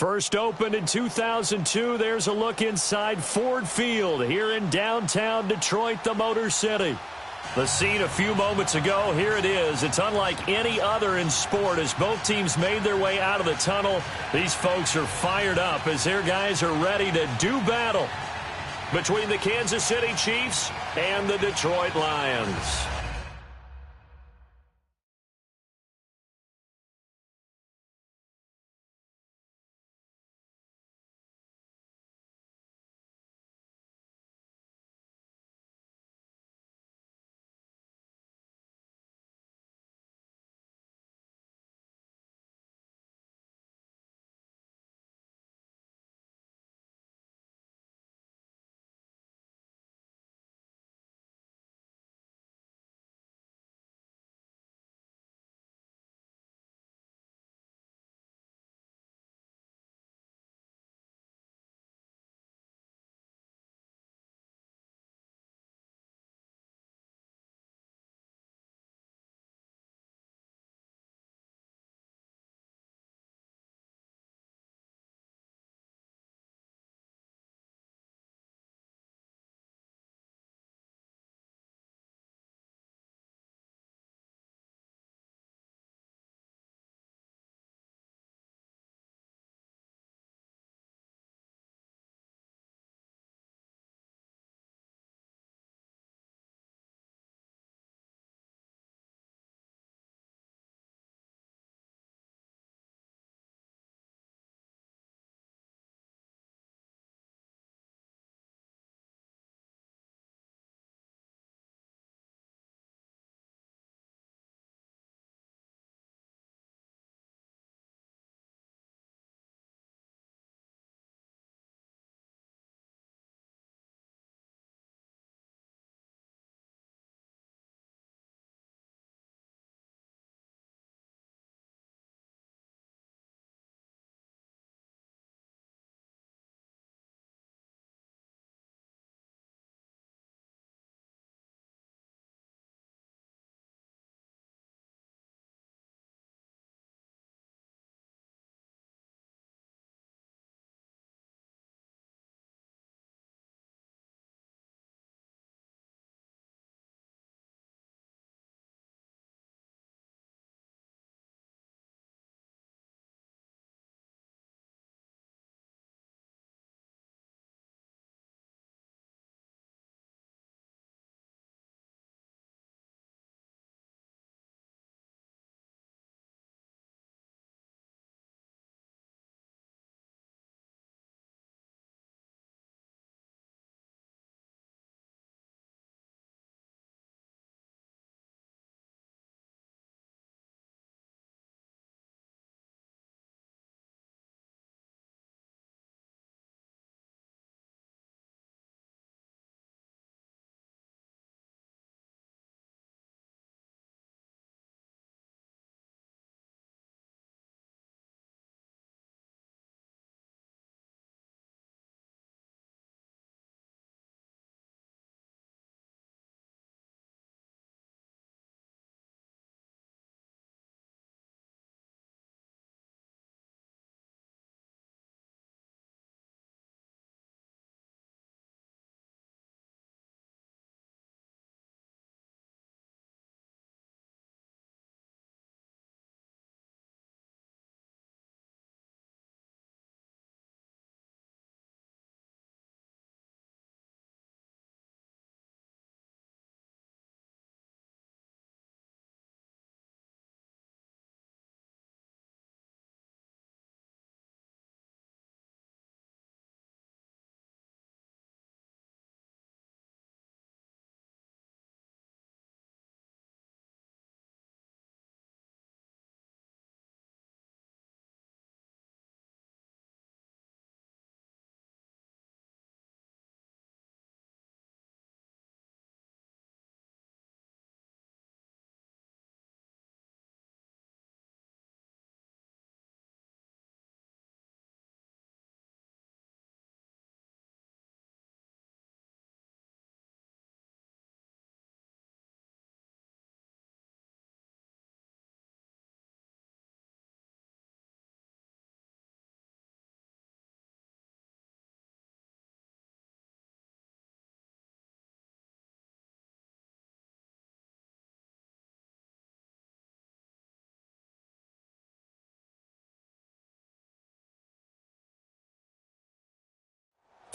First opened in 2002, there's a look inside Ford Field here in downtown Detroit, the Motor City. The scene a few moments ago, here it is. It's unlike any other in sport as both teams made their way out of the tunnel. These folks are fired up as their guys are ready to do battle between the Kansas City Chiefs and the Detroit Lions.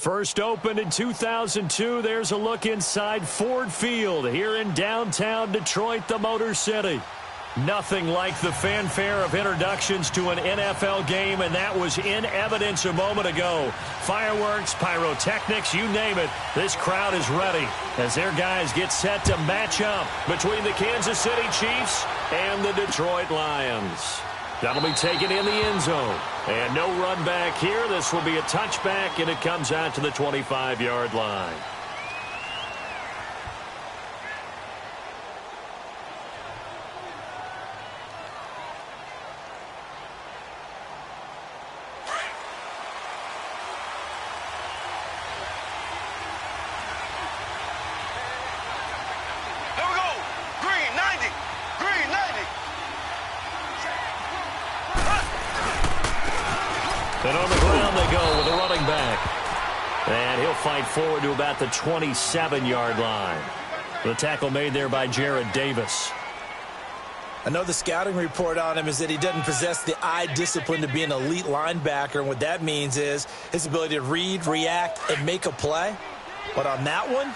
First opened in 2002. There's a look inside Ford Field here in downtown Detroit, the Motor City. Nothing like the fanfare of introductions to an NFL game, and that was in evidence a moment ago. Fireworks, pyrotechnics, you name it. This crowd is ready as their guys get set to match up between the Kansas City Chiefs and the Detroit Lions. That'll be taken in the end zone. And no run back here. This will be a touchback, and it comes out to the 25-yard line. And on the ground they go with a running back. And he'll fight forward to about the 27-yard line. The tackle made there by Jared Davis. I know the scouting report on him is that he doesn't possess the eye discipline to be an elite linebacker. And what that means is his ability to read, react, and make a play. But on that one,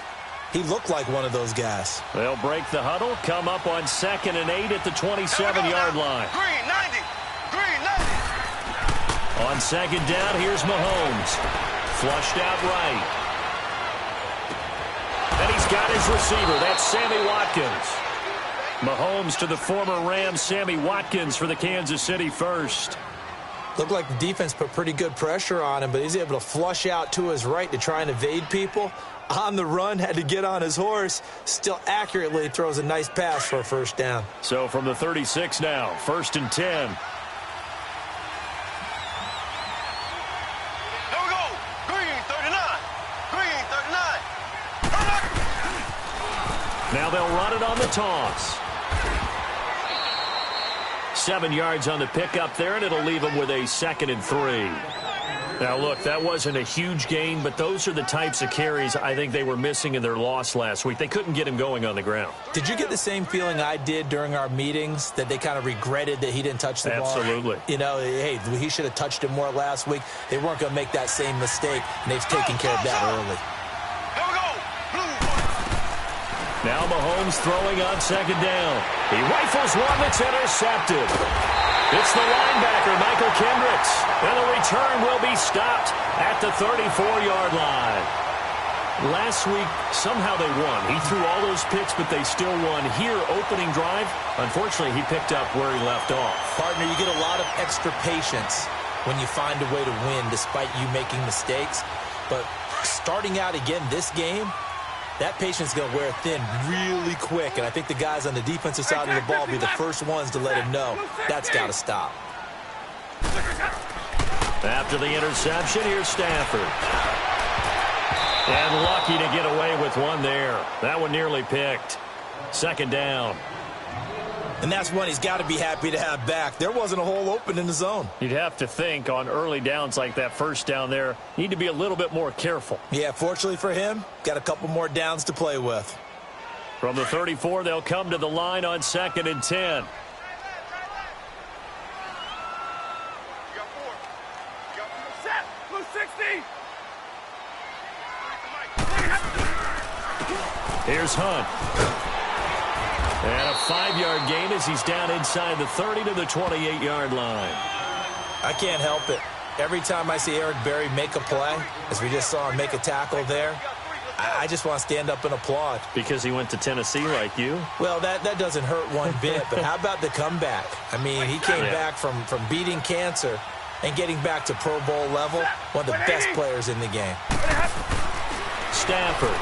he looked like one of those guys. They'll break the huddle, come up on 2nd and 8 at the 27-yard line. Green 90. Green 90. On 2nd down, here's Mahomes. Flushed out right. And he's got his receiver. That's Sammy Watkins. Mahomes to the former Rams, Sammy Watkins for the Kansas City first. Looked like the defense put pretty good pressure on him, but he's able to flush out to his right to try and evade people. On the run, had to get on his horse. Still accurately throws a nice pass for a first down. So from the 36 now, 1st and 10. Now they'll run it on the toss. 7 yards on the pickup there, and it'll leave them with a 2nd and 3. Now, look, that wasn't a huge gain, but those are the types of carries I think they were missing in their loss last week. They couldn't get him going on the ground. Did you get the same feeling I did during our meetings, that they kind of regretted that he didn't touch the ball? Absolutely. You know, hey, he should have touched it more last week. They weren't going to make that same mistake, and they've taken care of that early. Now Mahomes throwing on 2nd down. He rifles one that's intercepted. It's the linebacker, Michael Kendricks. And the return will be stopped at the 34-yard line. Last week, somehow they won. He threw all those picks, but they still won. Here, opening drive, unfortunately, he picked up where he left off. Partner, you get a lot of extra patience when you find a way to win despite you making mistakes. But starting out again this game, that patience is going to wear thin really quick, and I think the guys on the defensive side of the ball will be the first ones to let him know that's got to stop. After the interception, here's Stafford. And lucky to get away with one there. That one nearly picked. 2nd down. And that's one he's got to be happy to have back. There wasn't a hole open in the zone. You'd have to think on early downs like that first down there, need to be a little bit more careful. Yeah, fortunately for him, got a couple more downs to play with. From the 34, they'll come to the line on 2nd and 10. Here's Hunt. And a 5-yard gain as he's down inside the 30 to the 28-yard line. I can't help it. Every time I see Eric Berry make a play, as we just saw him make a tackle there, I just want to stand up and applaud. Because he went to Tennessee like you? Well, that doesn't hurt one bit, but how about the comeback? I mean, he came back from beating cancer and getting back to Pro Bowl level, one of the best players in the game. Stafford.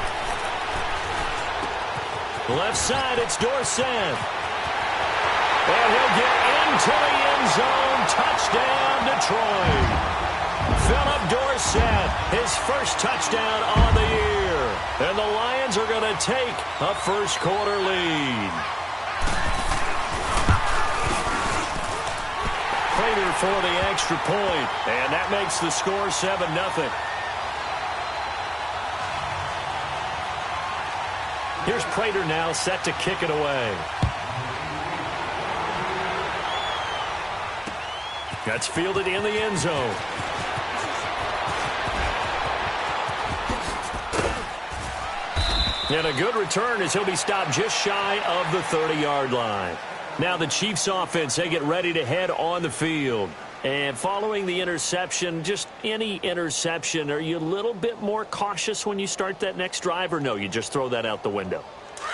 Left side, it's Dorsett. And he'll get into the end zone. Touchdown, Detroit. Philip Dorsett, his first touchdown on the year. And the Lions are going to take a first-quarter lead. Prater for the extra point. And that makes the score 7-0. Here's Prater now set to kick it away. That's fielded in the end zone. And a good return as he'll be stopped just shy of the 30-yard line. Now the Chiefs offense, they get ready to head on the field. And following the interception, just any interception, are you a little bit more cautious when you start that next drive, or no, you just throw that out the window?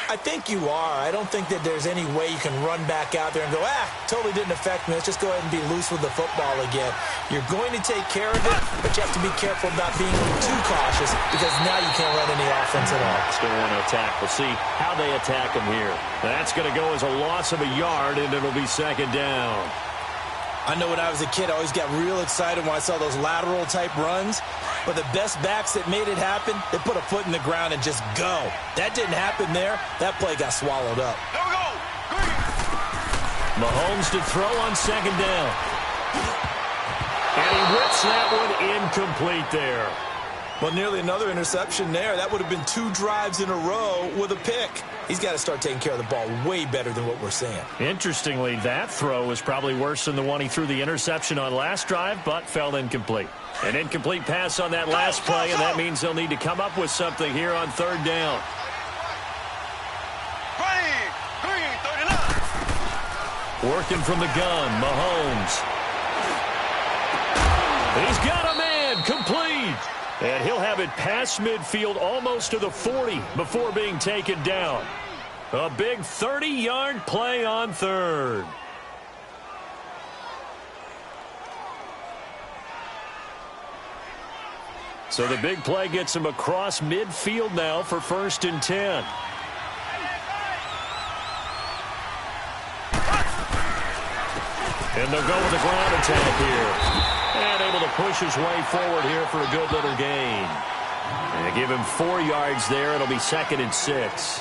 I think you are. I don't think that there's any way you can run back out there and go, totally didn't affect me. Let's just go ahead and be loose with the football again. You're going to take care of it, but you have to be careful about being too cautious because now you can't run any offense at all. Still want to attack. We'll see how they attack him here. That's going to go as a loss of a yard, and it'll be second down. I know when I was a kid, I always got real excited when I saw those lateral-type runs. But the best backs that made it happen, they put a foot in the ground and just go. That didn't happen there. That play got swallowed up. There we go. Green. Mahomes to throw on second down. And he rips that one incomplete there. Well, nearly another interception there. That would have been 2 drives in a row with a pick. He's got to start taking care of the ball way better than what we're seeing. Interestingly, that throw was probably worse than the one he threw the interception on last drive, but fell incomplete. An incomplete pass on that last play, and that means they'll need to come up with something here on third down. Green, 39. Working from the gun, Mahomes. He's got a man, complete. And he'll have it past midfield almost to the 40 before being taken down. A big 30-yard play on third. So the big play gets him across midfield now for 1st and 10. And they'll go with the ground attack here. And able to push his way forward here for a good little gain. And they give him 4 yards there. It'll be 2nd and 6.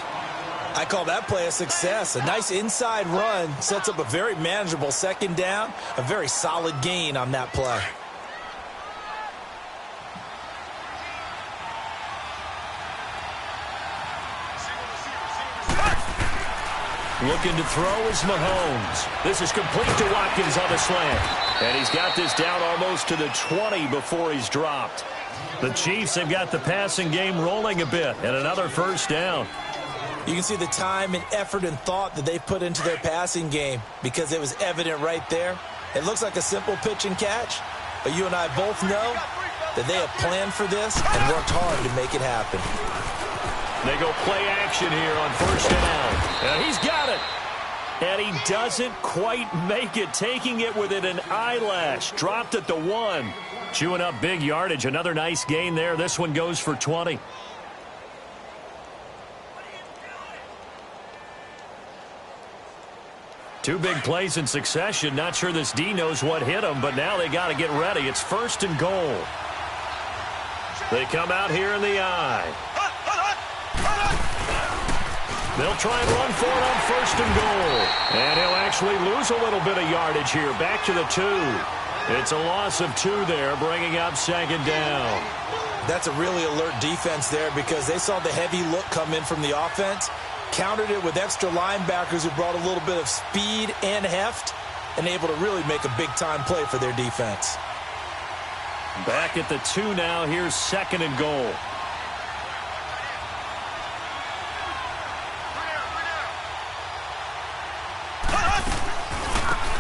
I call that play a success. A nice inside run sets up a very manageable second down. A very solid gain on that play. Looking to throw is Mahomes. This is complete to Watkins on the slant. And he's got this down almost to the 20 before he's dropped. The Chiefs have got the passing game rolling a bit, and another first down. You can see the time and effort and thought that they put into their passing game because it was evident right there. It looks like a simple pitch and catch, but you and I both know that they have planned for this and worked hard to make it happen. They go play action here on first down. And he's got it. And he doesn't quite make it, taking it within an eyelash. Dropped at the 1. Chewing up big yardage. Another nice gain there. This one goes for 20. Two big plays in succession. Not sure this D knows what hit him, but now they got to get ready. It's 1st and goal. They come out here in the eye. They'll try and run for it on 1st and goal. And he'll actually lose a little bit of yardage here. Back to the 2. It's a loss of 2 there, bringing up 2nd down. That's a really alert defense there because they saw the heavy look come in from the offense, countered it with extra linebackers who brought a little bit of speed and heft, and able to really make a big-time play for their defense. Back at the 2 now. Here's 2nd and goal.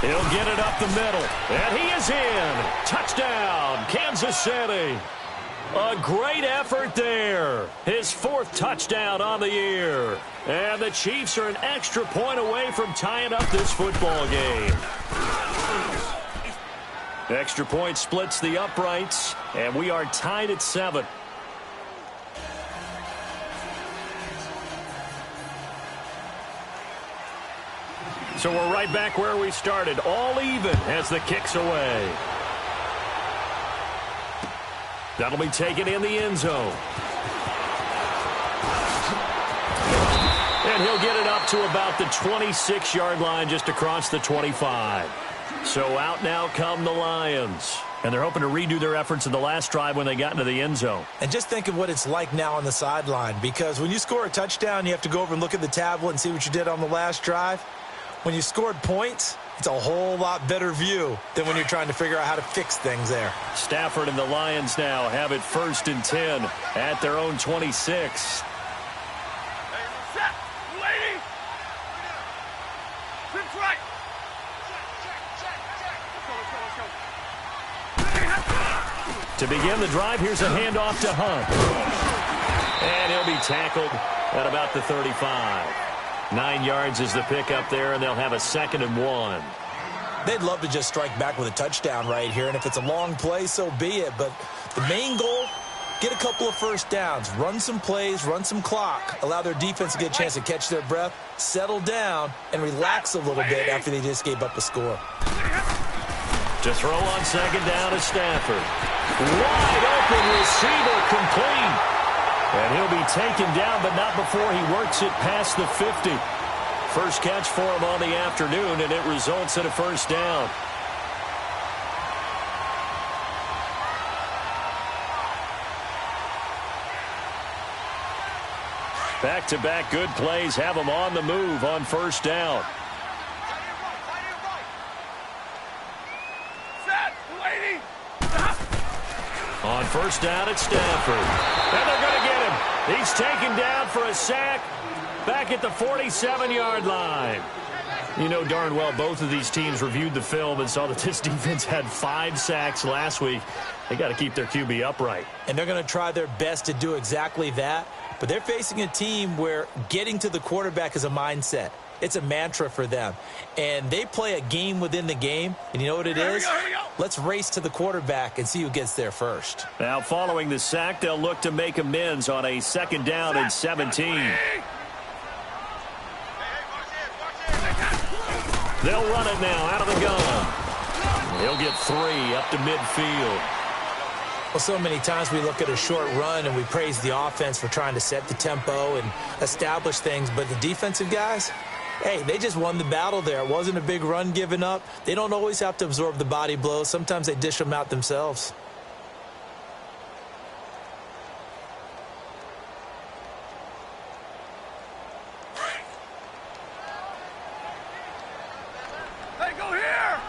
He'll get it up the middle. And he is in. Touchdown, Kansas City. A great effort there. His 4th touchdown on the year. And the Chiefs are an extra point away from tying up this football game. Extra point splits the uprights, and we are tied at 7. So we're right back where we started, all even as the kick's away. That'll be taken in the end zone. And he'll get it up to about the 26-yard line, just across the 25. So out now come the Lions. And they're hoping to redo their efforts in the last drive when they got into the end zone. And just think of what it's like now on the sideline, because when you score a touchdown, you have to go over and look at the tablet and see what you did on the last drive. When you scored points, it's a whole lot better view than when you're trying to figure out how to fix things there. Stafford and the Lions now have it 1st and 10 at their own 26. To begin the drive, here's a handoff to Hunt. And he'll be tackled at about the 35. 9 yards is the pickup there, and they'll have a 2nd and 1. They'd love to just strike back with a touchdown right here, and if it's a long play, so be it. But the main goal, get a couple of first downs, run some plays, run some clock, allow their defense to get a chance to catch their breath, settle down, and relax a little bit after they just gave up a score. To throw on 2nd down is Stafford. Wide open receiver, complete. And he'll be taken down, but not before he works it past the 50. First catch for him on the afternoon, and it results in a 1st down. Back-to-back good plays have him on the move on 1st down. On 1st down, it's Stafford. And they're going to get him. He's taken down for a sack back at the 47-yard line. You know darn well both of these teams reviewed the film and saw that this defense had 5 sacks last week. They got to keep their QB upright. And they're going to try their best to do exactly that. But they're facing a team where getting to the quarterback is a mindset. It's a mantra for them. And they play a game within the game. And you know what it is? Let's race to the quarterback and see who gets there first. Now, following the sack, they'll look to make amends on a 2nd down and 17. They'll run it now out of the gun. He'll get 3 up to midfield. Well, so many times we look at a short run and we praise the offense for trying to set the tempo and establish things. But the defensive guys, hey, they just won the battle there. It wasn't a big run given up. They don't always have to absorb the body blows. Sometimes they dish them out themselves. Hey, go here!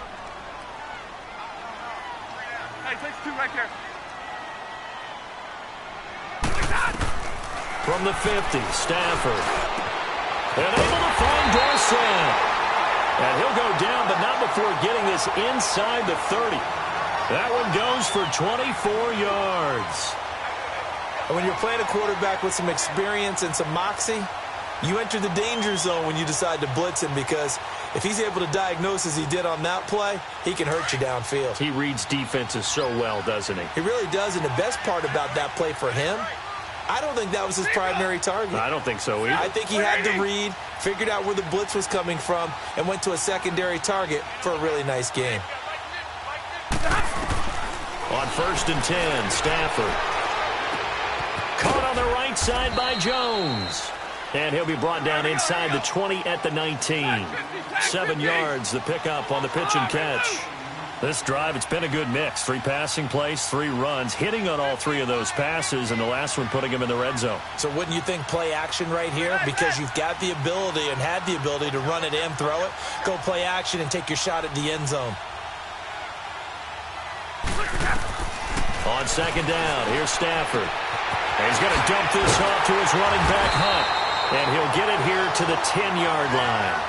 Hey, takes 2 right there. From the 50, Stafford. And able to find Dorsett. And he'll go down, but not before getting this inside the 30. That one goes for 24 yards. And when you're playing a quarterback with some experience and some moxie, you enter the danger zone when you decide to blitz him, because if he's able to diagnose as he did on that play, he can hurt you downfield. He reads defenses so well, doesn't he? He really does, and the best part about that play for him, I don't think that was his primary target. I don't think so either. I think he had the read, figured out where the blitz was coming from, and went to a secondary target for a really nice game. On 1st and 10, Stafford. Caught on the right side by Jones. And he'll be brought down inside the 20 at the 19. 7 yards, the pickup on the pitch and catch. This drive, it's been a good mix. 3 passing plays, 3 runs, hitting on all 3 of those passes, and the last one putting him in the red zone. So wouldn't you think play action right here? Because you've got the ability and had the ability to run it and throw it. Go play action and take your shot at the end zone. On 2nd down, here's Stafford. And he's going to dump this off to his running back, Hunt. And he'll get it here to the 10-yard line.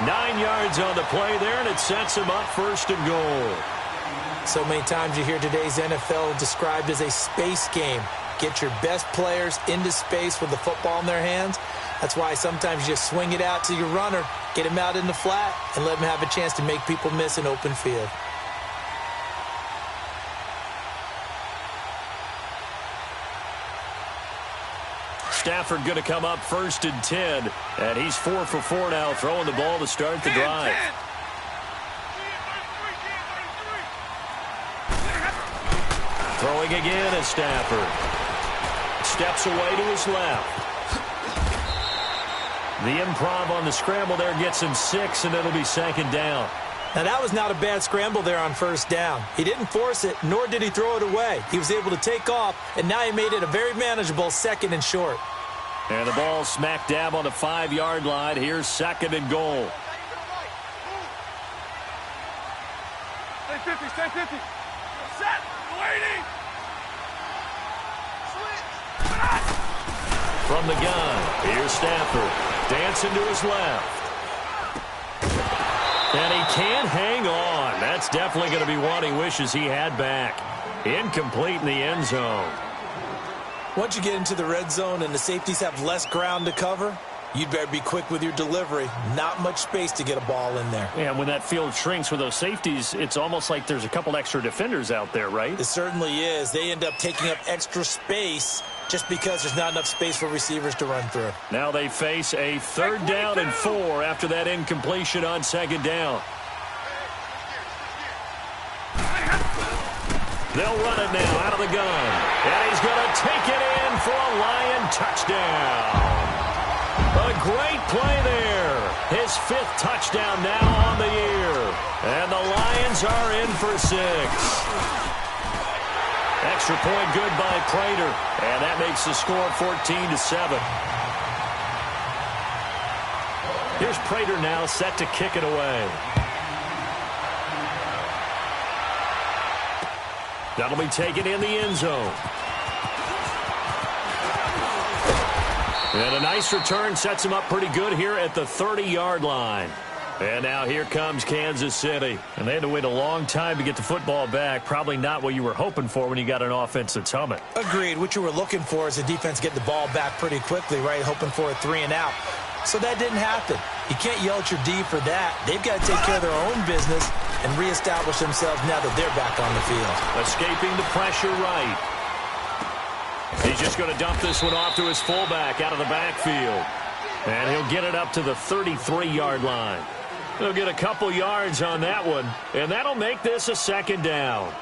9 yards on the play there, and it sets him up 1st and goal. So many times you hear today's NFL described as a space game. Get your best players into space with the football in their hands. That's why sometimes you just swing it out to your runner, get him out in the flat, and let him have a chance to make people miss an open field. Stafford going to come up 1st and 10, and he's 4 for 4 now, throwing the ball to start the drive. Throwing again is Stafford. Steps away to his left. The improv on the scramble there gets him 6, and it'll be 2nd down. Now, that was not a bad scramble there on 1st down. He didn't force it, nor did he throw it away. He was able to take off, and now he made it a very manageable 2nd and short. And the ball smack dab on the 5-yard line. Here's 2nd and goal. Stay 50, stay 50. Set, waiting. From the gun, here's Stafford. Dancing to his left. And he can't hang on. That's definitely going to be one he wishes he had back. Incomplete in the end zone. Once you get into the red zone and the safeties have less ground to cover, you'd better be quick with your delivery. Not much space to get a ball in there. And when that field shrinks with those safeties, it's almost like there's a couple extra defenders out there, right? It certainly is. They end up taking up extra space just because there's not enough space for receivers to run through. Now they face a 3rd down and 4 after that incompletion on 2nd down. They'll run it now out of the gun. And he's going to take it in for a Lion touchdown. A great play there. His 5th touchdown now on the year. And the Lions are in for 6. Extra point good by Prater. And that makes the score 14-7. Here's Prater now set to kick it away. That'll be taken in the end zone. And a nice return sets him up pretty good here at the 30-yard line. And now here comes Kansas City. And they had to wait a long time to get the football back. Probably not what you were hoping for when you got an offense that's humming. Agreed. What you were looking for is the defense getting the ball back pretty quickly, right? Hoping for a 3 and out. So that didn't happen. You can't yell at your D for that. They've got to take care of their own business and reestablish themselves now that they're back on the field. Escaping the pressure right. He's just going to dump this one off to his fullback out of the backfield. And he'll get it up to the 33-yard line. He'll get a couple yards on that one, and that'll make this a 2nd down.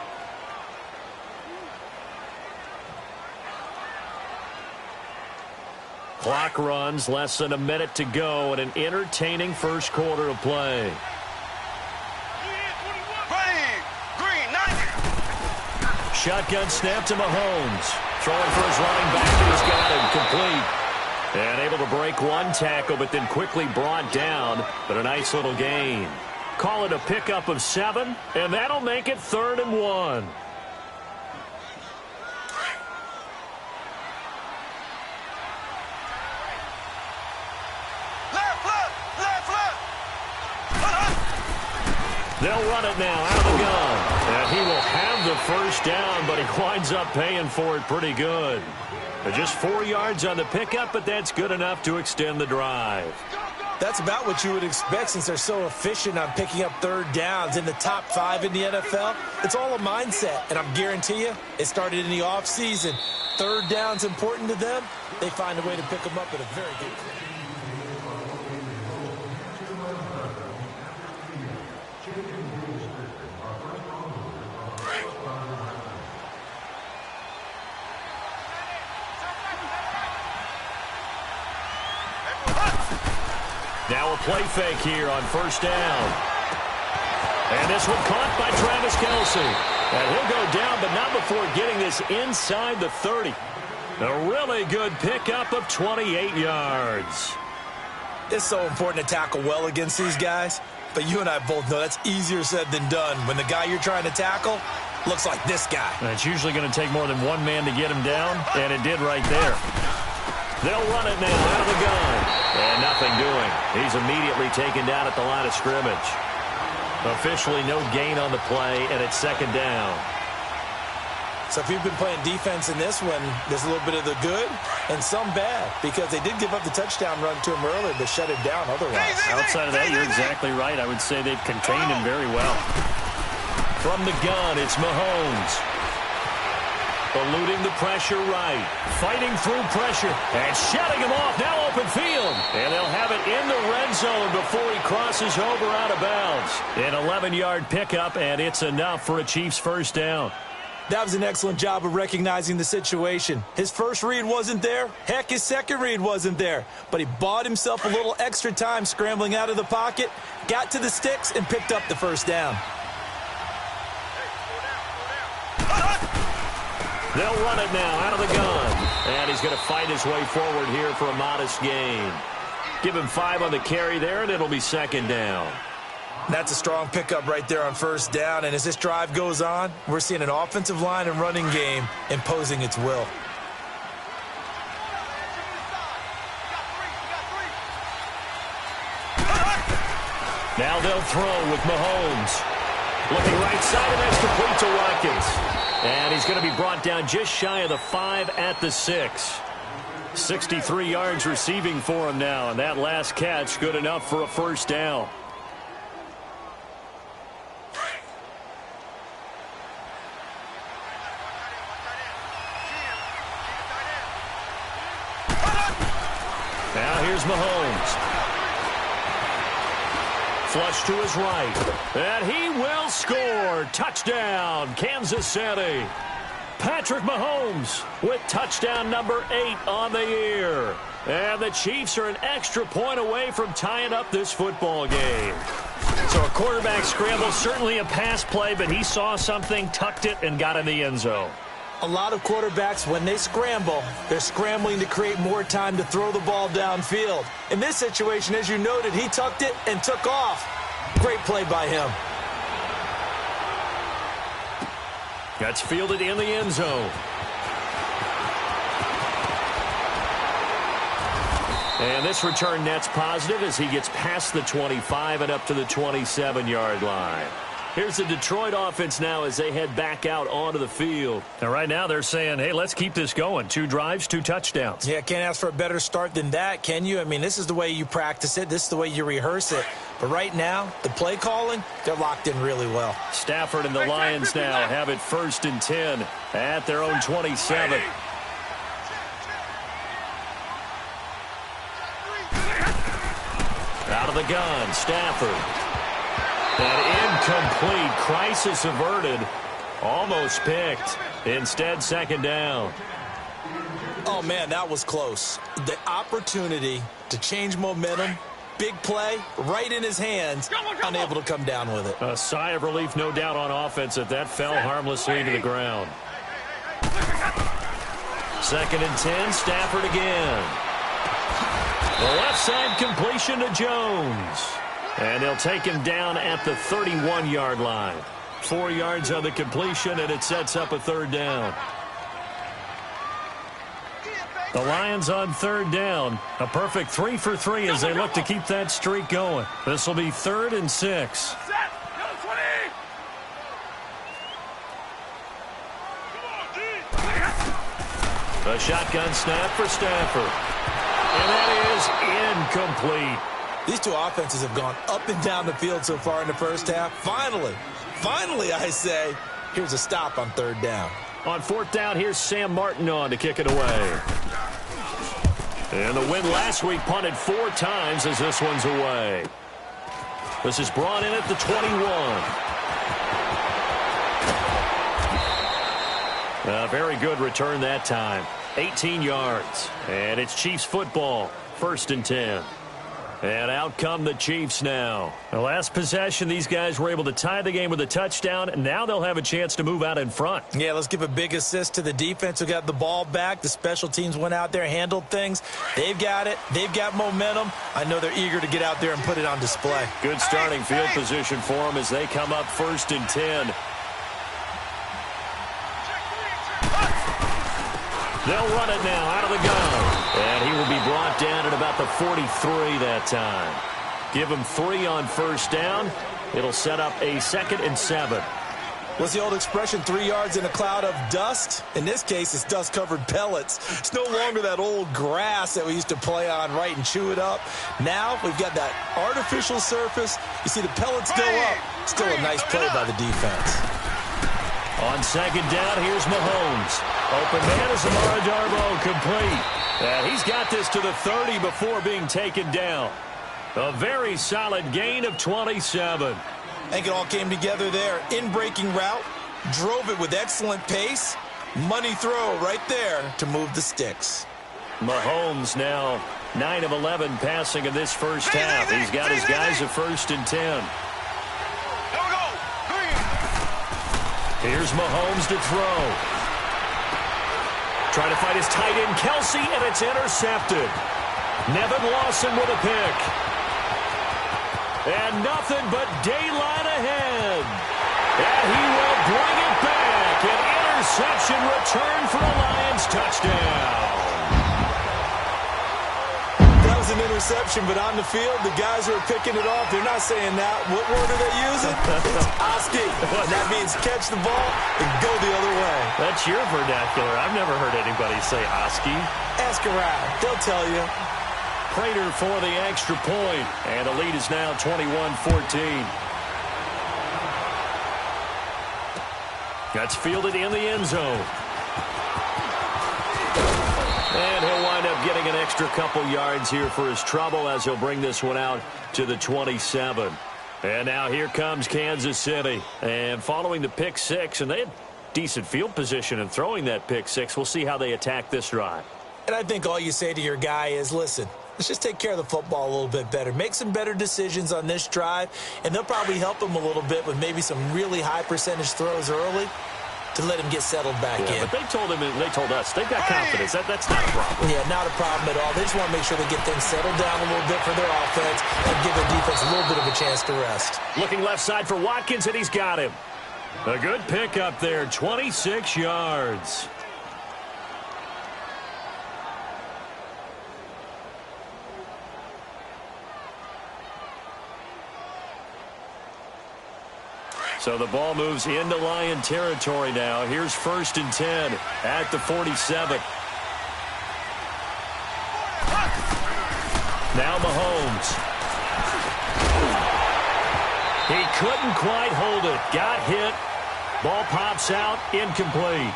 Clock runs, less than a minute to go, and an entertaining first quarter of play. Shotgun snap to Mahomes. Throwing for his running back. He's got him complete. And able to break one tackle, but then quickly brought down. But a nice little gain. Call it a pickup of 7, and that'll make it 3rd and 1. They'll run it now out of the gun. And he will have the first down, but he winds up paying for it pretty good. Just 4 yards on the pickup, but that's good enough to extend the drive. That's about what you would expect since they're so efficient on picking up 3rd downs in the top 5 in the NFL. It's all a mindset, and I guarantee you it started in the offseason. 3rd down's important to them. They find a way to pick them up at a very good clip. Now a play fake here on 1st down. And this one caught by Travis Kelce. And he'll go down, but not before getting this inside the 30. A really good pickup of 28 yards. It's so important to tackle well against these guys. But you and I both know that's easier said than done when the guy you're trying to tackle looks like this guy. And it's usually going to take more than one man to get him down, and it did right there. They'll run it now out of the gun. And nothing doing. He's immediately taken down at the line of scrimmage. Officially no gain on the play, and it's 2nd down. So if you've been playing defense in this one, there's a little bit of the good and some bad, because they did give up the touchdown run to him earlier, but shut him down otherwise. Outside of that, you're exactly right. I would say they've contained him very well. From the gun, it's Mahomes. Eluding the pressure right. Fighting through pressure. And shutting him off. Now open field. And they'll have it in the red zone before he crosses over out of bounds. An 11-yard pickup, and it's enough for a Chiefs 1st down. That was an excellent job of recognizing the situation. His first read wasn't there. Heck, his second read wasn't there. But he bought himself a little extra time scrambling out of the pocket, got to the sticks, and picked up the 1st down. They'll run it now out of the gun. And he's going to fight his way forward here for a modest gain. Give him 5 on the carry there, and it'll be 2nd down. That's a strong pickup right there on 1st down. And as this drive goes on, we're seeing an offensive line and running game imposing its will. Now they'll throw with Mahomes. Looking right side, and that's complete to Watkins. And he's going to be brought down just shy of the 5 at the 6. 63 yards receiving for him now, and that last catch good enough for a first down. Now here's Mahomes. Flush to his right. And he will score. Touchdown, Kansas City. Patrick Mahomes with touchdown number 8 on the year. And the Chiefs are an extra point away from tying up this football game. So a quarterback scramble, certainly a pass play, but he saw something, tucked it, and got in the end zone. A lot of quarterbacks, when they scramble, they're scrambling to create more time to throw the ball downfield. In this situation, as you noted, he tucked it and took off. Great play by him. That's fielded in the end zone. And this return net's positive as he gets past the 25 and up to the 27-yard line. Here's the Detroit offense now as they head back out onto the field. And right now they're saying, hey, let's keep this going. 2 drives, 2 touchdowns. Yeah, can't ask for a better start than that, can you? I mean, this is the way you practice it. This is the way you rehearse it. But right now, the play calling, they're locked in really well. Stafford and the Lions now have it 1st and 10 at their own 27. Out of the gun, Stafford. That incomplete, crisis averted, almost picked. Instead, 2nd down. Oh, man, that was close. The opportunity to change momentum, big play, right in his hands, unable to come down with it. A sigh of relief, no doubt, on offense that fell harmlessly to the ground. 2nd and 10, Stafford again. The left side completion to Jones. And they'll take him down at the 31-yard line. 4 yards on the completion, and it sets up a 3rd down. The Lions on 3rd down. A perfect 3 for 3 as they look to keep that streak going. This will be 3rd and 6. A shotgun snap for Stafford. And that is incomplete. These two offenses have gone up and down the field so far in the first half. Finally, I say, here's a stop on 3rd down. On 4th down, here's Sam Martin on to kick it away. And the win last week punted 4 times as this one's away. This is brought in at the 21. A very good return that time. 18 yards. And it's Chiefs football. 1st and 10. And out come the Chiefs now. The last possession, these guys were able to tie the game with a touchdown, and now they'll have a chance to move out in front. Yeah, let's give a big assist to the defense who got the ball back. The special teams went out there, handled things. They've got it. They've got momentum. I know they're eager to get out there and put it on display. Good starting field position for them as they come up 1st and 10. They'll run it now out of the gun. And he will be brought down at about the 43 that time. Give him 3 on 1st down. It'll set up a 2nd and 7. What's the old expression, 3 yards in a cloud of dust? In this case, it's dust-covered pellets. It's no longer that old grass that we used to play on, right, and chew it up. Now we've got that artificial surface. You see the pellets go up. Still a nice play by the defense. On 2nd down, here's Mahomes. Open man is Amara Darboh, complete. And he's got this to the 30 before being taken down. A very solid gain of 27. I think it all came together there. In-breaking route, drove it with excellent pace. Money throw right there to move the sticks. Mahomes now 9 of 11 passing in this first half. He's got his guys at 1st and 10. Here's Mahomes to throw. Trying to fight his tight end, Kelsey, and it's intercepted. Nevin Lawson with a pick. And nothing but daylight ahead. And he will bring it back. An interception return for a Lions touchdown. That was an interception, but on the field, the guys who are picking it off, they're not saying that. What word are they using? It's Oski. And that means catch the ball and go the other way. That's your vernacular. I've never heard anybody say Oski. Ask around. They'll tell you. Prater for the extra point, and the lead is now 21-14. That's fielded in the end zone. And he'll wind up getting an extra couple yards here for his trouble as he'll bring this one out to the 27. And now here comes Kansas City. And following the pick six, and they had decent field position in throwing that pick six. We'll see how they attack this drive. And I think all you say to your guy is, listen, let's just take care of the football a little bit better. Make some better decisions on this drive, and they'll probably help him a little bit with maybe some really high percentage throws early to let him get settled back in. But they told us, they've got confidence. That's not a problem. Yeah, not a problem at all. They just want to make sure they get things settled down a little bit for their offense and give their defense a little bit of a chance to rest. Looking left side for Watkins, and he's got him. A good pick up there, 26 yards. So the ball moves into Lion territory now. Here's 1st and 10 at the 47. Now Mahomes. He couldn't quite hold it. Got hit. Ball pops out. Incomplete.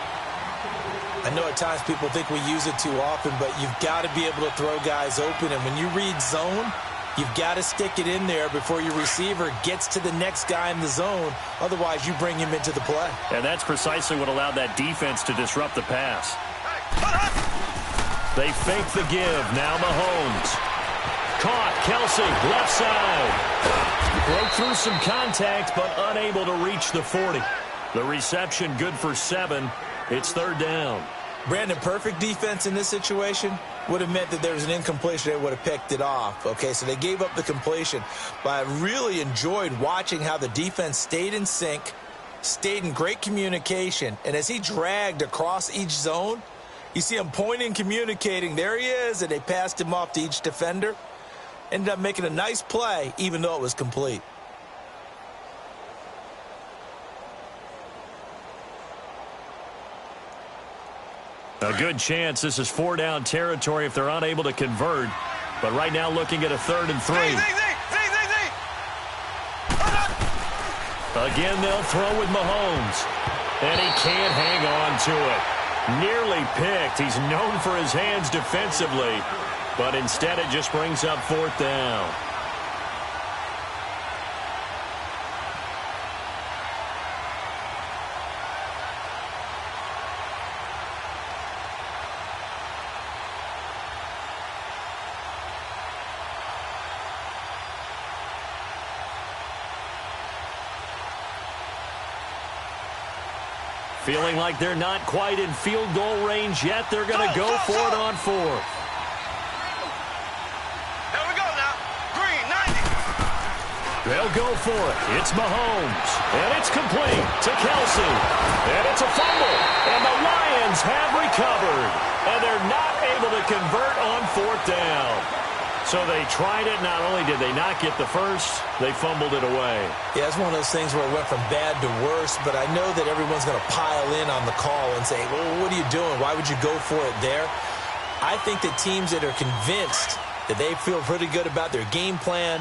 I know at times people think we use it too often, but you've got to be able to throw guys open. And when you read zone, you've got to stick it in there before your receiver gets to the next guy in the zone. Otherwise, you bring him into the play. And that's precisely what allowed that defense to disrupt the pass. They fake the give. Now Mahomes. Caught. Kelsey, left side. Broke through some contact, but unable to reach the 40. The reception good for 7. It's 3rd down. Brandon, perfect defense in this situation would have meant that there was an incompletion. They would have picked it off. Okay, so they gave up the completion. But I really enjoyed watching how the defense stayed in sync, stayed in great communication. And as he dragged across each zone, you see him pointing, communicating. There he is, and they passed him off to each defender. Ended up making a nice play, even though it was complete. A good chance this is 4-down territory if they're unable to convert. But right now looking at a 3rd and 3. Again, they'll throw with Mahomes. And he can't hang on to it. Nearly picked. He's known for his hands defensively. But instead it just brings up 4th down. Feeling like they're not quite in field goal range yet. They're going to go for it on 4th. Here we go now. Green, 90. They'll go for it. It's Mahomes. And it's complete to Kelsey. And it's a fumble. And the Lions have recovered. And they're not able to convert on 4th down. So they tried it. Not only did they not get the first, they fumbled it away. Yeah, it's one of those things where it went from bad to worse, but I know that everyone's going to pile in on the call and say, well, what are you doing? Why would you go for it there? I think that teams that are convinced that they feel pretty good about their game plan,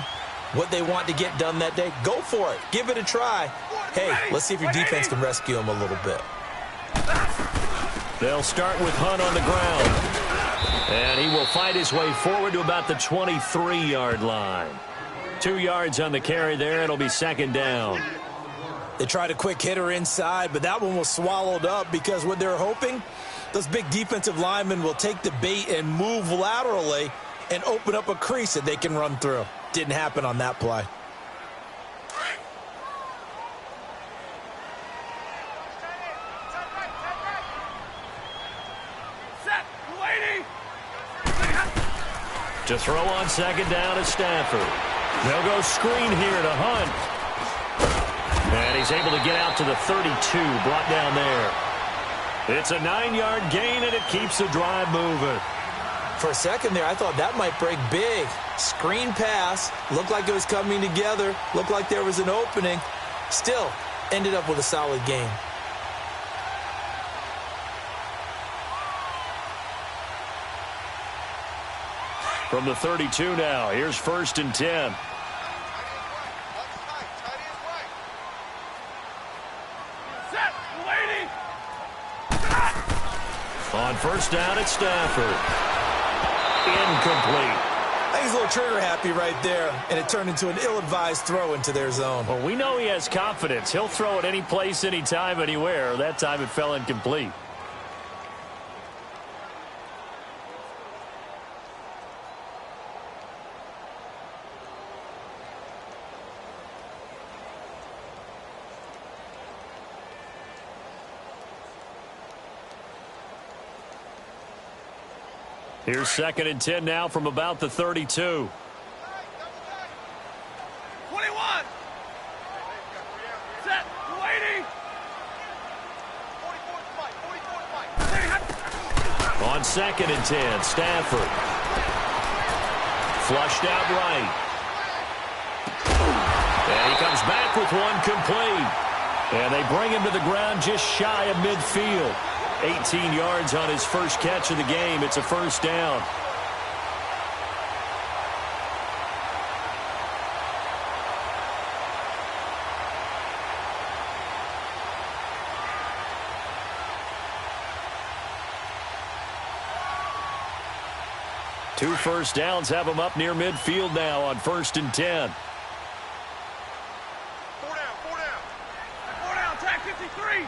what they want to get done that day, go for it. Give it a try. Hey, let's see if your defense can rescue them a little bit. They'll start with Hunt on the ground. And he will fight his way forward to about the 23-yard line. 2 yards on the carry there. It'll be 2nd down. They tried a quick hitter inside, but that one was swallowed up because what they're hoping, those big defensive linemen will take the bait and move laterally and open up a crease that they can run through. Didn't happen on that play. To throw on 2nd down is Stafford. They'll go screen here to Hunt. And he's able to get out to the 32, brought down there. It's a 9-yard gain, and it keeps the drive moving. For a second there, I thought that might break big. Screen pass, looked like it was coming together, looked like there was an opening. Still, ended up with a solid game. From the 32 now, here's 1st and 10. On 1st down, it's Stafford. Incomplete. I think he's a little trigger happy right there, and it turned into an ill-advised throw into their zone. Well, we know he has confidence. He'll throw it any place, anytime, anywhere. That time it fell incomplete. Here's 2nd and 10 now from about the 32. 21. Set. Waiting. 44 On 2nd and 10, Stafford. Flushed out right. And he comes back with one complete. And they bring him to the ground just shy of midfield. 18 yards on his first catch of the game. It's a 1st down. Two 1st downs have him up near midfield now on 1st and 10. 4 down. 4 down. Tag 53.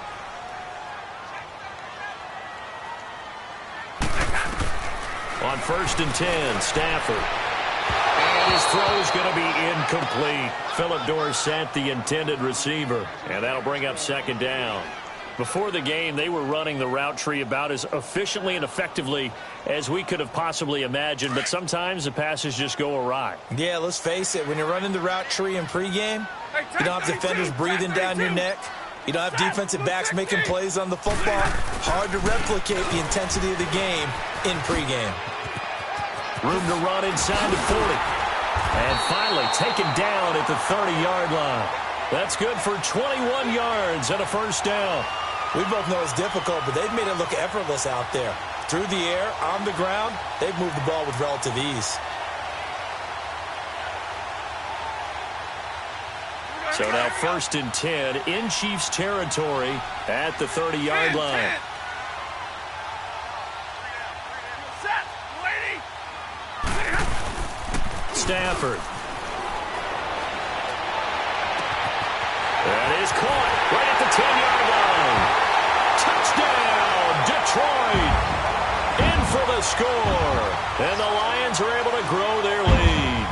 On 1st and 10, Stafford. And his throw is going to be incomplete. Philip Dorsett, the intended receiver. And that'll bring up 2nd down. Before the game, they were running the route tree about as efficiently and effectively as we could have possibly imagined. But sometimes the passes just go awry. Yeah, let's face it. When you're running the route tree in pregame, you don't have defenders breathing down your neck. You don't have defensive backs making plays on the football. Hard to replicate the intensity of the game in pregame. Room to run inside the 40. And finally taken down at the 30-yard line. That's good for 21 yards and a 1st down. We both know it's difficult, but they've made it look effortless out there. Through the air, on the ground, they've moved the ball with relative ease. So now 1st and 10 in Chiefs territory at the 30-yard line. Stafford. That is caught right at the 10-yard line. Touchdown, Detroit. In for the score. And the Lions are able to grow their lead.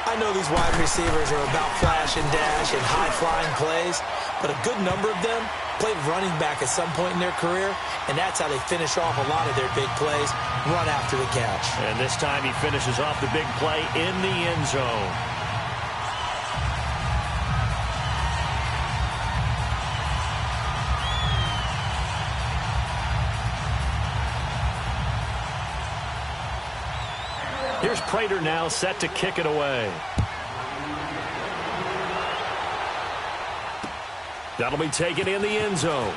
I know these wide receivers are about flash and dash and high-flying plays, but a good number of them played running back at some point in their career, and that's how they finish off a lot of their big plays, run after the catch. And this time he finishes off the big play in the end zone. Here's Prater now set to kick it away. That'll be taken in the end zone.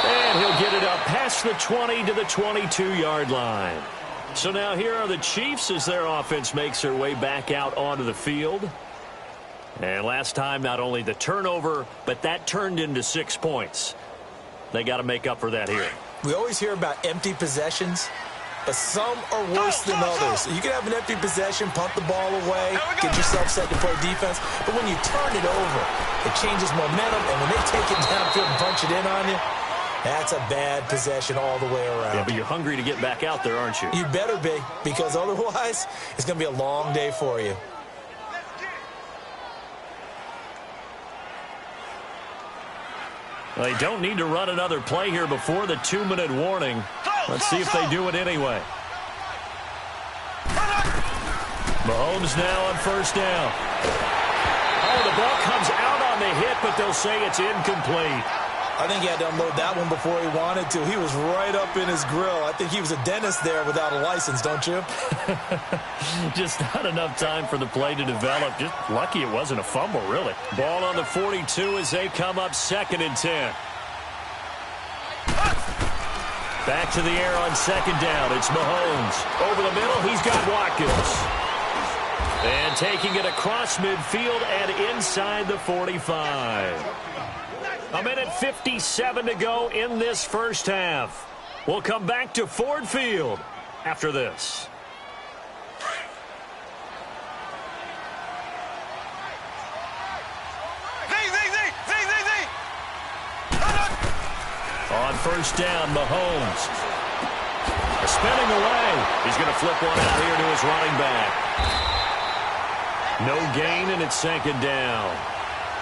And he'll get it up past the 20 to the 22-yard line. So now here are the Chiefs as their offense makes their way back out onto the field. And last time, not only the turnover, but that turned into 6 points. They got to make up for that here. We always hear about empty possessions, but some are worse than others. You can have an empty possession, punt the ball away, get yourself set to play defense, but when you turn it over, it changes momentum, and when they take it downfield and punch it in on you, that's a bad possession all the way around. Yeah, but you're hungry to get back out there, aren't you? You better be, because otherwise, it's going to be a long day for you. They don't need to run another play here before the 2-minute warning. Let's see if they do it anyway. Mahomes now on 1st down. Oh, the ball comes out on the hit, but they'll say it's incomplete. I think he had to unload that one before he wanted to. He was right up in his grill. I think he was a dentist there without a license, don't you? Just not enough time for the play to develop. Just lucky it wasn't a fumble, really. Ball on the 42 as they come up 2nd and 10. Back to the air on 2nd down. It's Mahomes. Over the middle, he's got Watkins. And taking it across midfield and inside the 45. A minute 57 to go in this first half. We'll come back to Ford Field after this. On 1st down, Mahomes. Spinning away. He's going to flip one out here to his running back. No gain, and it's 2nd down.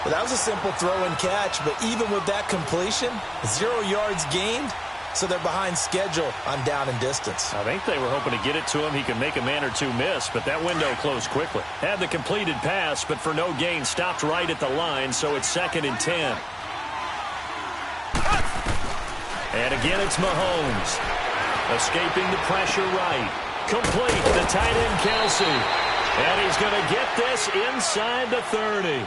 Well, that was a simple throw and catch, but even with that completion, 0 yards gained, so they're behind schedule on down and distance. I think they were hoping to get it to him. He could make a man or two miss, but that window closed quickly. Had the completed pass, but for no gain, stopped right at the line, so it's 2nd and 10. And again, it's Mahomes. Escaping the pressure right. Complete, the tight end Kelsey. And he's going to get this inside the 30.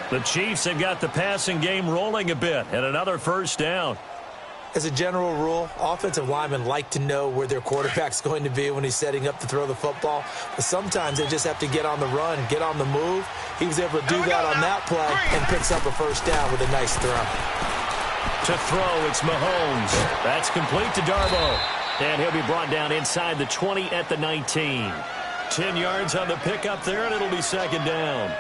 The Chiefs have got the passing game rolling a bit, and another 1st down. As a general rule, offensive linemen like to know where their quarterback's going to be when he's setting up to throw the football. But sometimes they just have to get on the run, get on the move. He was able to do that on that play and picks up a 1st down with a nice throw. To throw, it's Mahomes. That's complete to Darboh. And he'll be brought down inside the 20 at the 19. 10 yards on the pickup there, and it'll be 2nd down.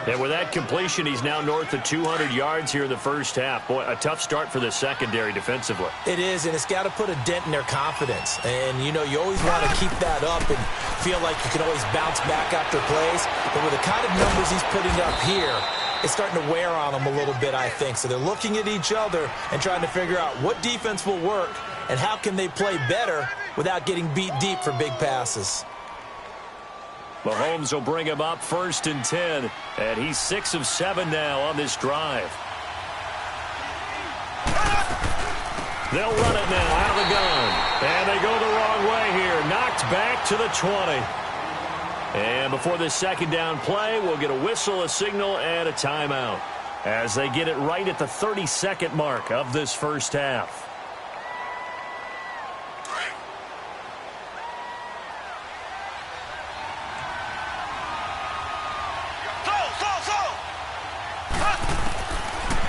And with that completion, he's now north of 200 yards here in the first half. Boy, a tough start for the secondary defensively. It is, and it's got to put a dent in their confidence. And, you know, you always want to keep that up and feel like you can always bounce back after plays. But with the kind of numbers he's putting up here, it's starting to wear on them a little bit, I think. So they're looking at each other and trying to figure out what defense will work and how can they play better without getting beat deep for big passes. Mahomes will bring him up 1st and 10, and he's 6 of 7 now on this drive. They'll run it now out of the gun, and they go the wrong way here. Knocked back to the 20. And before this 2nd down play, we'll get a whistle, a signal, and a timeout as they get it right at the 32nd mark of this first half.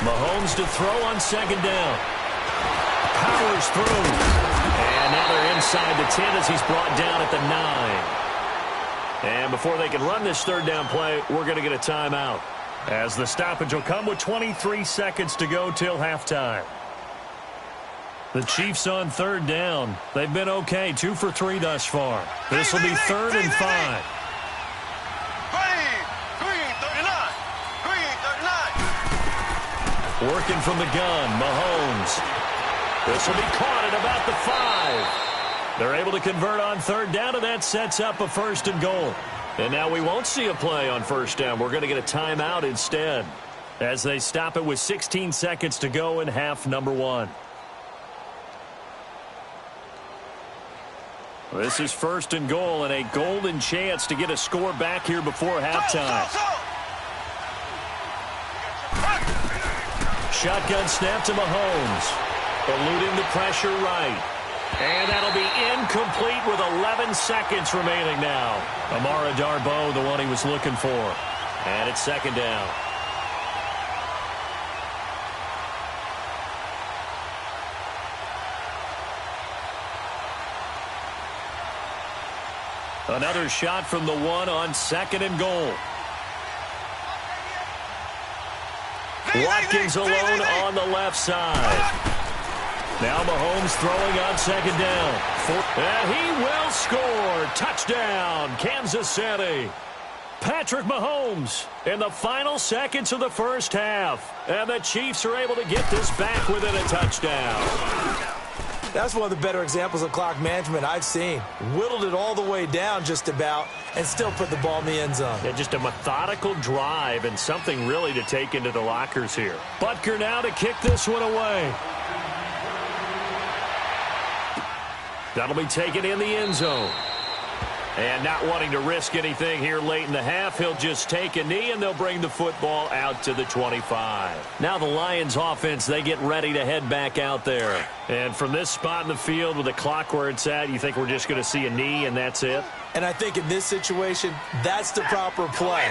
Mahomes to throw on 2nd down. Powers through. And now they're inside the 10 as he's brought down at the 9. And before they can run this 3rd down play, we're going to get a timeout, as the stoppage will come with 23 seconds to go till halftime. The Chiefs on 3rd down. They've been okay, 2 for 3 thus far. This will be 3rd and 5. Working from the gun, Mahomes. This will be caught at about the 5. They're able to convert on 3rd down, and that sets up a 1st and goal. And now we won't see a play on 1st down. We're going to get a timeout instead, as they stop it with 16 seconds to go in half number 1. This is 1st and goal, and a golden chance to get a score back here before halftime. Shotgun snap to Mahomes. Eluding the pressure right. And that'll be incomplete with 11 seconds remaining now. Amara Darboh, the one he was looking for. And it's 2nd down. Another shot from the 1 on 2nd and goal. Watkins alone on the left side. Now Mahomes throwing on 2nd down. And he will score. Touchdown, Kansas City. Patrick Mahomes in the final seconds of the first half. And the Chiefs are able to get this back within a touchdown. That's one of the better examples of clock management I've seen. Whittled it all the way down just about and still put the ball in the end zone. Yeah, just a methodical drive and something really to take into the lockers here. Butker now to kick this one away. That'll be taken in the end zone. And not wanting to risk anything here late in the half, he'll just take a knee, and they'll bring the football out to the 25. Now the Lions offense, they get ready to head back out there. And from this spot in the field with the clock where it's at, you think we're just going to see a knee and that's it? And I think in this situation, that's the proper play.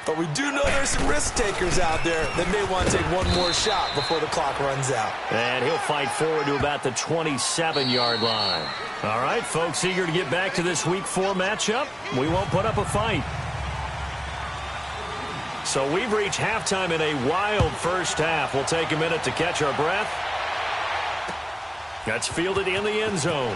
But we do know there's some risk takers out there that may want to take one more shot before the clock runs out. And he'll fight forward to about the 27-yard line. All right, folks, eager to get back to this Week 4 matchup. We won't put up a fight. So we've reached halftime in a wild first half. We'll take a minute to catch our breath. That's fielded in the end zone.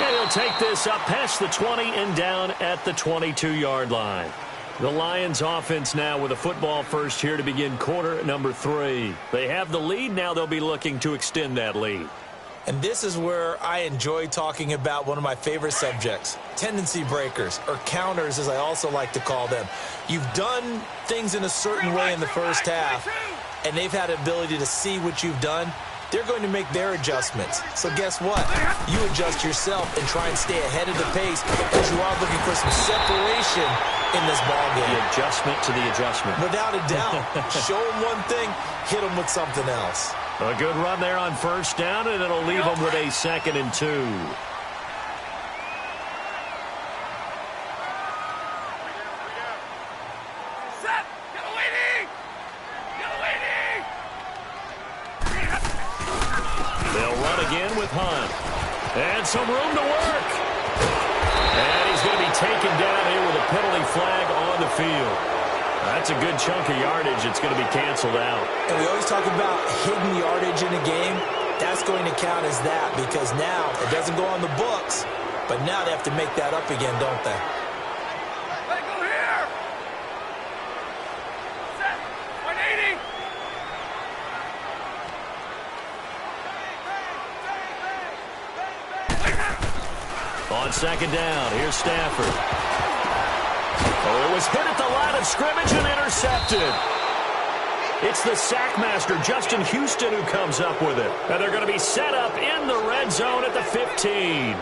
And he'll take this up past the 20 and down at the 22-yard line. The Lions offense now with a football first here to begin quarter number 3. They have the lead. Now they'll be looking to extend that lead. And this is where I enjoy talking about one of my favorite subjects, tendency breakers, or counters as I also like to call them. You've done things in a certain way in the first half, and they've had the ability to see what you've done. They're going to make their adjustments. So guess what? You adjust yourself and try and stay ahead of the pace because you are looking for some separation in this ballgame. The adjustment to the adjustment. Without a doubt. Show them one thing, hit them with something else. A good run there on first down, and it'll leave them with a 2nd and 2. And some room to work. And he's going to be taken down here with a penalty flag on the field. That's a good chunk of yardage. It's going to be canceled out. And we always talk about hidden yardage in a game. That's going to count as that because now it doesn't go on the books, but now they have to make that up again, don't they? Let go here. Set. 180. On second down, here's Stafford. Oh, it was hit at the line of scrimmage and intercepted. It's the sackmaster, Justin Houston, who comes up with it. And they're going to be set up in the red zone at the 15.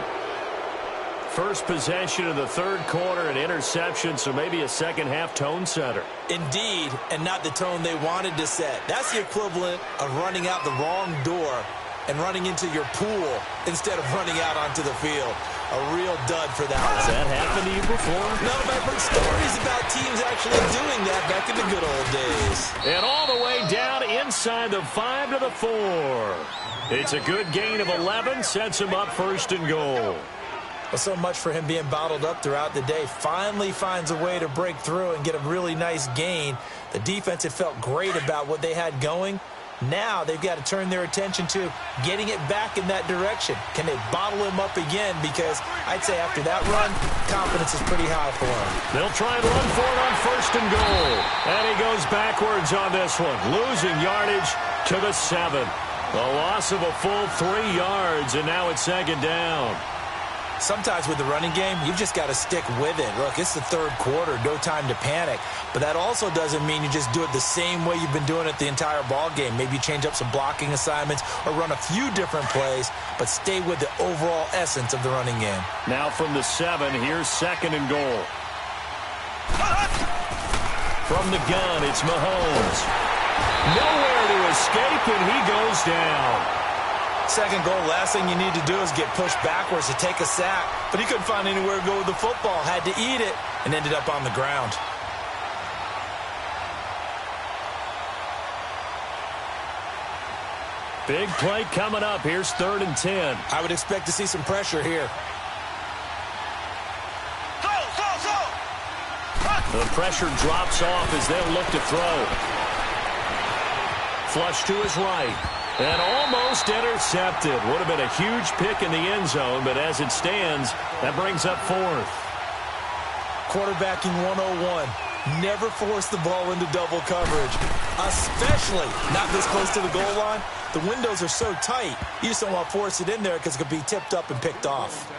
First possession of the third quarter, an interception, so maybe a second-half tone setter. Indeed, and not the tone they wanted to set. That's the equivalent of running out the wrong door and running into your pool instead of running out onto the field. A real dud for that one. Has that happened to you before? No, but I've heard stories about teams actually doing that back in the good old days. And all the way down inside the 5 to the 4. It's a good gain of 11, sets him up 1st and goal. Well, so much for him being bottled up throughout the day. Finally finds a way to break through and get a really nice gain. The defense had felt great about what they had going. Now they've got to turn their attention to getting it back in that direction. Can they bottle him up again? Because I'd say after that run, confidence is pretty high for him. They'll try and run for it on 1st and goal. And he goes backwards on this one, losing yardage to the 7. A loss of a full 3 yards, and now it's 2nd down. Sometimes with the running game, you've just got to stick with it. Look, it's the third quarter, no time to panic. But that also doesn't mean you just do it the same way you've been doing it the entire ball game. Maybe change up some blocking assignments or run a few different plays, but stay with the overall essence of the running game. Now from the 7, here's 2nd and goal. From the gun, it's Mahomes. Nowhere to escape, and he goes down. 2nd goal, last thing you need to do is get pushed backwards to take a sack. But he couldn't find anywhere to go with the football. Had to eat it and ended up on the ground. Big play coming up. Here's 3rd and 10. I would expect to see some pressure here. The pressure drops off as they'll look to throw. Flush to his right. And almost intercepted. Would have been a huge pick in the end zone, but as it stands, that brings up 4th. Quarterbacking 101. Never force the ball into double coverage, especially not this close to the goal line. The windows are so tight, you just don't want to force it in there because it could be tipped up and picked off.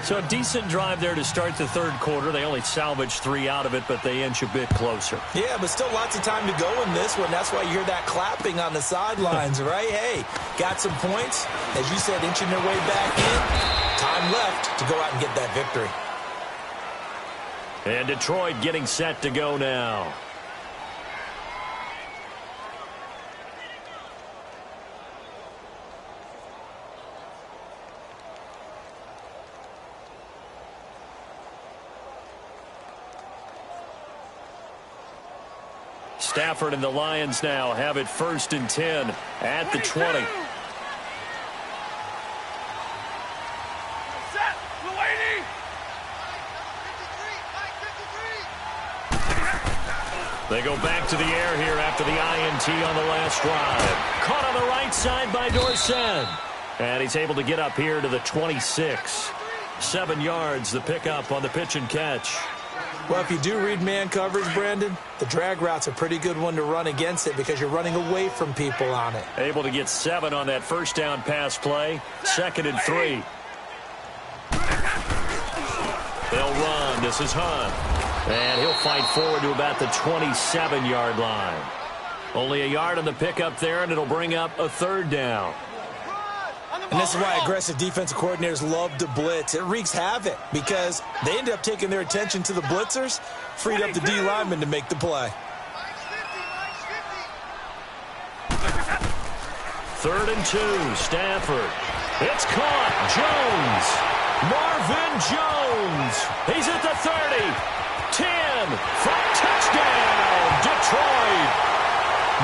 So a decent drive there to start the third quarter. They only salvaged 3 out of it, but they inch a bit closer. Yeah, but still lots of time to go in this one. That's why you hear that clapping on the sidelines, right? Hey, got some points. As you said, inching their way back in. Time left to go out and get that victory. And Detroit getting set to go now. Stafford and the Lions now have it 1st and 10 at the 20. They go back to the air here after the INT on the last drive. Caught on the right side by Dorsett. And he's able to get up here to the 26. 7 yards, the pickup on the pitch and catch. Well, if you do read man coverage, Brandon, the drag route's a pretty good one to run against it because you're running away from people on it. Able to get 7 on that first down pass play. 2nd and 3. They'll run. This is Hunt. And he'll fight forward to about the 27-yard line. Only a yard on the pickup there, and it'll bring up a 3rd down. And this is why aggressive defensive coordinators love to blitz. It wreaks havoc because they end up taking their attention to the blitzers, freed up the D lineman to make the play. 3rd and 2, Stafford. It's caught. Jones. Marvin Jones. He's at the 30. 10. For touchdown. Detroit.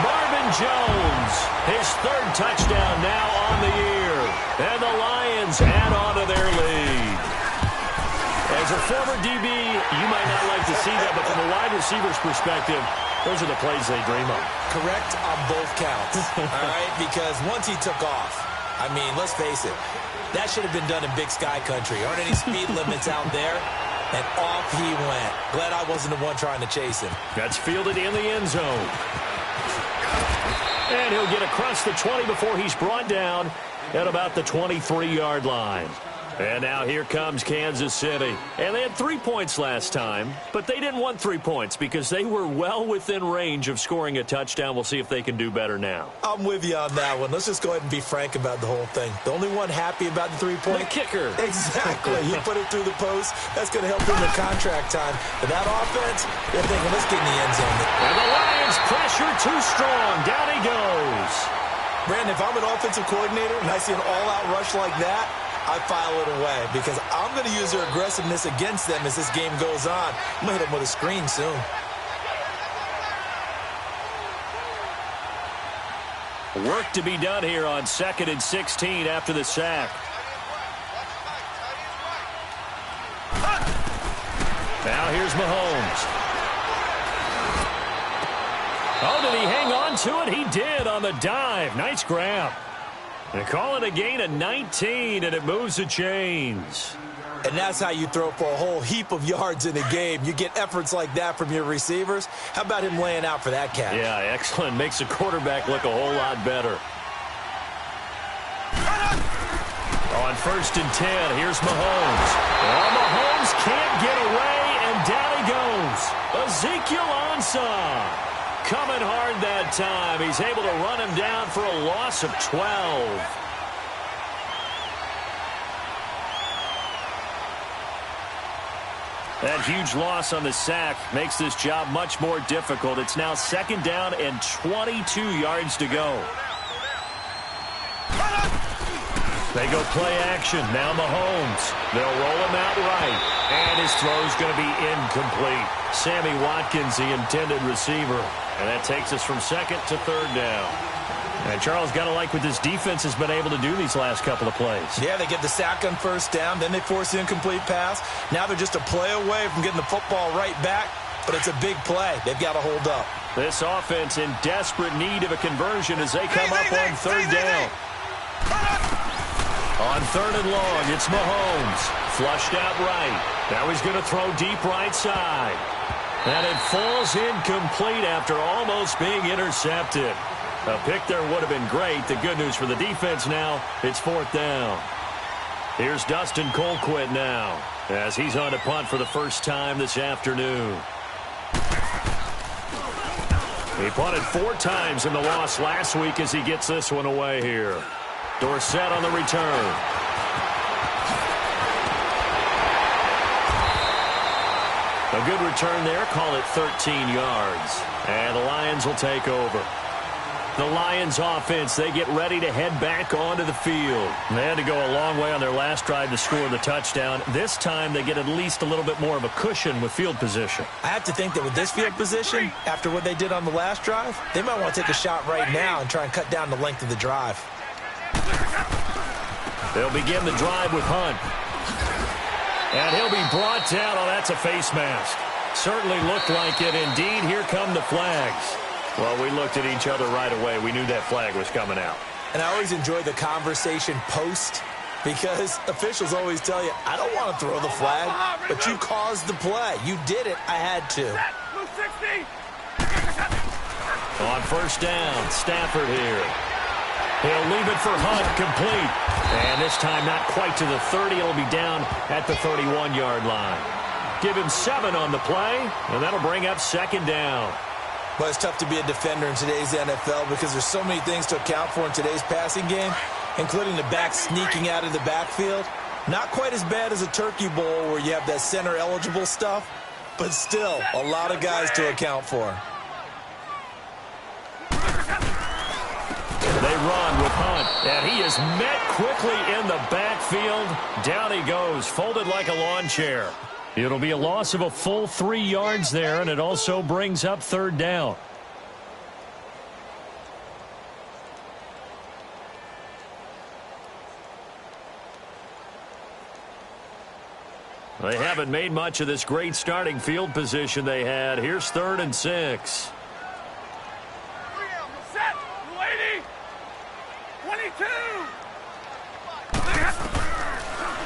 Marvin Jones. His 3rd touchdown now on the year. And the Lions add on to their lead. As a former DB, you might not like to see that, but from a wide receiver's perspective, those are the plays they dream of. Correct on both counts, all right? Because once he took off, I mean, let's face it, that should have been done in Big Sky Country. Aren't any speed limits out there? And off he went. Glad I wasn't the one trying to chase him. That's fielded in the end zone. And he'll get across the 20 before he's brought down at about the 23-yard line. And now here comes Kansas City. And they had 3 points last time, but they didn't want 3 points because they were well within range of scoring a touchdown. We'll see if they can do better now. I'm with you on that one. Let's just go ahead and be frank about the whole thing. The only one happy about the 3-point? The kicker. Exactly. You put it through the post. That's going to help him in contract time. But that offense, they're thinking, let's get in the end zone. And the Lions pressure too strong. Down he goes. Brandon, if I'm an offensive coordinator and I see an all-out rush like that, I file it away because I'm going to use their aggressiveness against them as this game goes on. I'm going to hit them with a screen soon. Work to be done here on 2nd and 16 after the sack. Now here's Mahomes. Oh, did he hang on to it? He did on the dive. Nice grab. They call it a gain of 19, and it moves the chains. And that's how you throw for a whole heap of yards in a game. You get efforts like that from your receivers. How about him laying out for that catch? Yeah, excellent. Makes the quarterback look a whole lot better. On 1st and 10, here's Mahomes. Oh, Mahomes can't get away, and down he goes. Ezekiel Ansah. Coming hard that time. He's able to run him down for a loss of 12. That huge loss on the sack makes this job much more difficult. It's now 2nd down and 22 yards to go. They go play action. Now Mahomes. They'll roll him out right. And his throw's going to be incomplete. Sammy Watkins, the intended receiver. And that takes us from 2nd to 3rd down. And Charles, got to like what this defense has been able to do these last couple of plays. Yeah, they get the sack on 1st down. Then they force the incomplete pass. Now they're just a play away from getting the football right back. But it's a big play. They've got to hold up. This offense in desperate need of a conversion as they come up on 3rd down. On 3rd and long, it's Mahomes. Flushed out right. Now he's going to throw deep right side. And it falls incomplete after almost being intercepted. A pick there would have been great. The good news for the defense now, it's 4th down. Here's Dustin Colquitt now as he's on to punt for the first time this afternoon. He punted 4 times in the loss last week as he gets this one away here. Dorsett on the return. A good return there. Call it 13 yards. And the Lions will take over. The Lions offense, they get ready to head back onto the field. They had to go a long way on their last drive to score the touchdown. This time they get at least a little bit more of a cushion with field position. I have to think that with this field position, after what they did on the last drive, they might want to take a shot right now and try and cut down the length of the drive. They'll begin the drive with Hunt. And he'll be brought down. Oh, that's a face mask. Certainly looked like it. Indeed, here come the flags. Well, we looked at each other right away. We knew that flag was coming out. And I always enjoy the conversation post because officials always tell you, I don't want to throw the flag, but you caused the play. You did it. I had to. On first down, Stafford here. He'll leave it for Hunt, complete. And this time not quite to the 30. It'll be down at the 31-yard line. Give him 7 on the play, and that'll bring up 2nd down. But it's tough to be a defender in today's NFL because there's so many things to account for in today's passing game, including the back sneaking out of the backfield. Not quite as bad as a turkey bowl where you have that center-eligible stuff, but still a lot of guys to account for. They run with Hunt, and he is met quickly in the backfield. Down he goes, folded like a lawn chair. It'll be a loss of a full 3 yards there, and it also brings up 3rd down. They haven't made much of this great starting field position they had. Here's 3rd and 6. Set, lady. 22.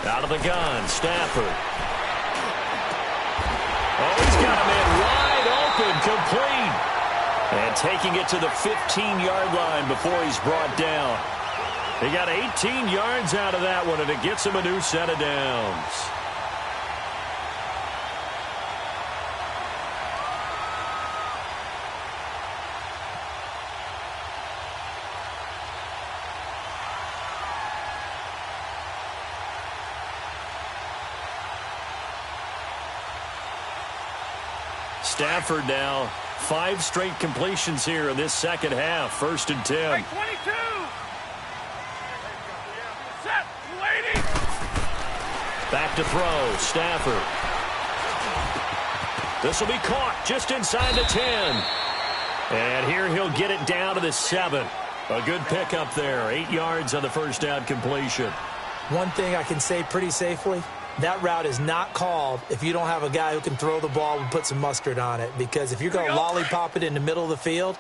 Out of the gun, Stafford. Oh, he's got a man wide open, complete. And taking it to the 15-yard line before he's brought down. He got 18 yards out of that one, and it gets him a new set of downs. Stafford now, 5 straight completions here in this second half. 1st and 10. 22. Set, lady. Back to throw, Stafford. This will be caught just inside the 10. And here he'll get it down to the 7. A good pickup there. 8 yards on the first down completion. One thing I can say pretty safely, that route is not called if you don't have a guy who can throw the ball and put some mustard on it. Because if you're going to lollipop it in the middle of the field,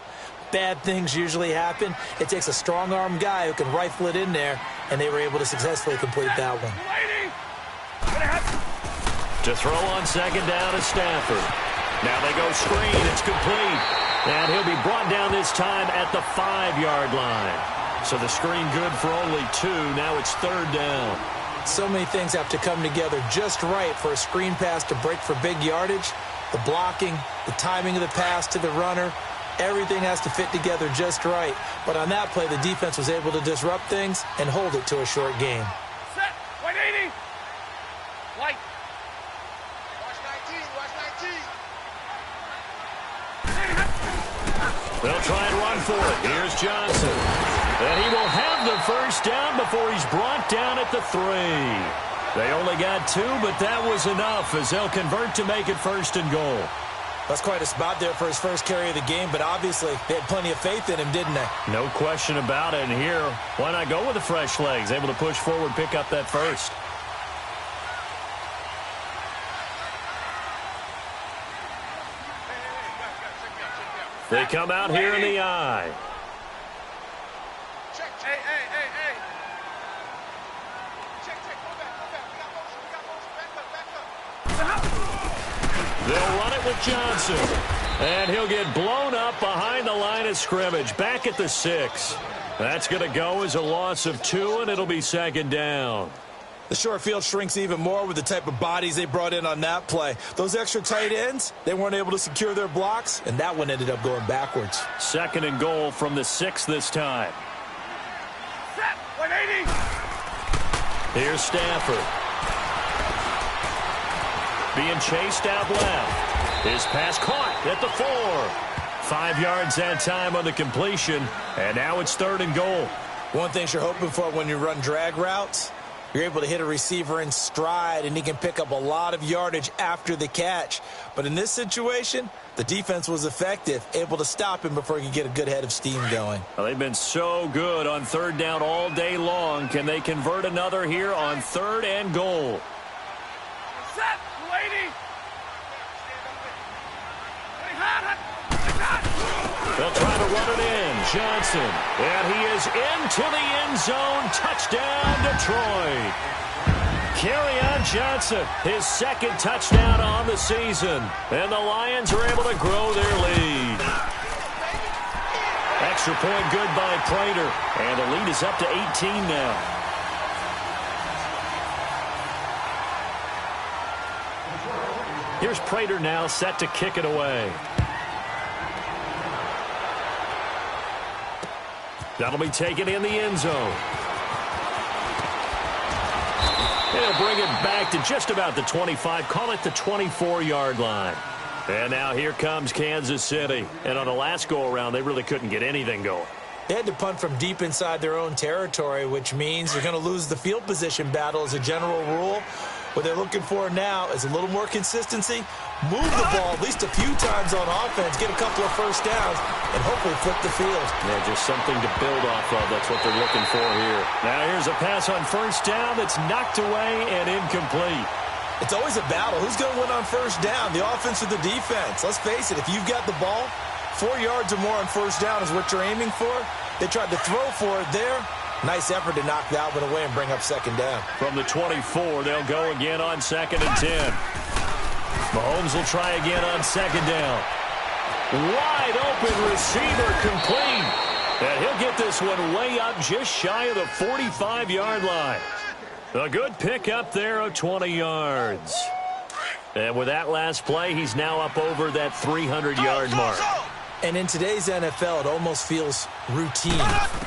bad things usually happen. It takes a strong-arm guy who can rifle it in there, and they were able to successfully complete that one. To throw on 2nd down is Stafford. Now they go screen. It's complete. And he'll be brought down this time at the 5-yard line. So the screen good for only 2. Now it's 3rd down. So many things have to come together just right for a screen pass to break for big yardage. The blocking, the timing of the pass to the runner, everything has to fit together just right. But on that play, the defense was able to disrupt things and hold it to a short game. Set, 180. Light. Watch 19, watch 19. They'll try and run for it. Here's Johnson. And he will have the first down before he's brought down at the 3. They only got 2, but that was enough as they'll convert to make it 1st and goal. That's quite a spot there for his first carry of the game, but obviously they had plenty of faith in him, didn't they? No question about it. And here, why not go with the fresh legs? Able to push forward, pick up that first. They come out here in the eye. Check, hey, hey, hey, hey. Check, go back, go back. We got motion, back up. They'll run it it with Johnson. And he'll get blown up behind the line of scrimmage, back at the 6. That's going to go as a loss of 2, and it'll be second down. The short field shrinks even more with the type of bodies they brought in on that play. Those extra tight ends, they weren't able to secure their blocks, and that one ended up going backwards. Second and goal from the 6 this time. Set, 180. Here's Stafford. Being chased out left. His pass caught at the 4. 5 yards that time on the completion, and now it's third and goal. One thing you're hoping for when you run drag routes, you're able to hit a receiver in stride, and he can pick up a lot of yardage after the catch. But in this situation, the defense was effective, able to stop him before he could get a good head of steam going. Well, they've been so good on third down all day long. Can they convert another here on third and goal? Set, 280. They'll try to run it in. Johnson. And he is into the end zone. Touchdown, Detroit. Kerryon Johnson, his second touchdown on the season. And the Lions are able to grow their lead. Extra point good by Prater. And the lead is up to 18 now. Here's Prater now set to kick it away. That'll be taken in the end zone. He'll bring it back to just about the 25. Call it the 24-yard line. And now here comes Kansas City. And on the last go-around, they really couldn't get anything going. They had to punt from deep inside their own territory, which means you're going to lose the field position battle as a general rule. What they're looking for now is a little more consistency, move the ball at least a few times on offense, get a couple of first downs, and hopefully flip the field. Yeah, just something to build off of. That's what they're looking for here. Now here's a pass on first down that's knocked away and incomplete. It's always a battle. Who's going to win on first down, the offense or the defense? Let's face it, if you've got the ball, 4 yards or more on first down is what you're aiming for. They tried to throw for it there. Nice effort to knock that one away and bring up second down. From the 24, they'll go again on 2nd and 10. Mahomes will try again on 2nd down. Wide open receiver complete. And he'll get this one way up just shy of the 45-yard line. A good pick up there of 20 yards. And with that last play, he's now up over that 300-yard mark. And in today's NFL, it almost feels routine.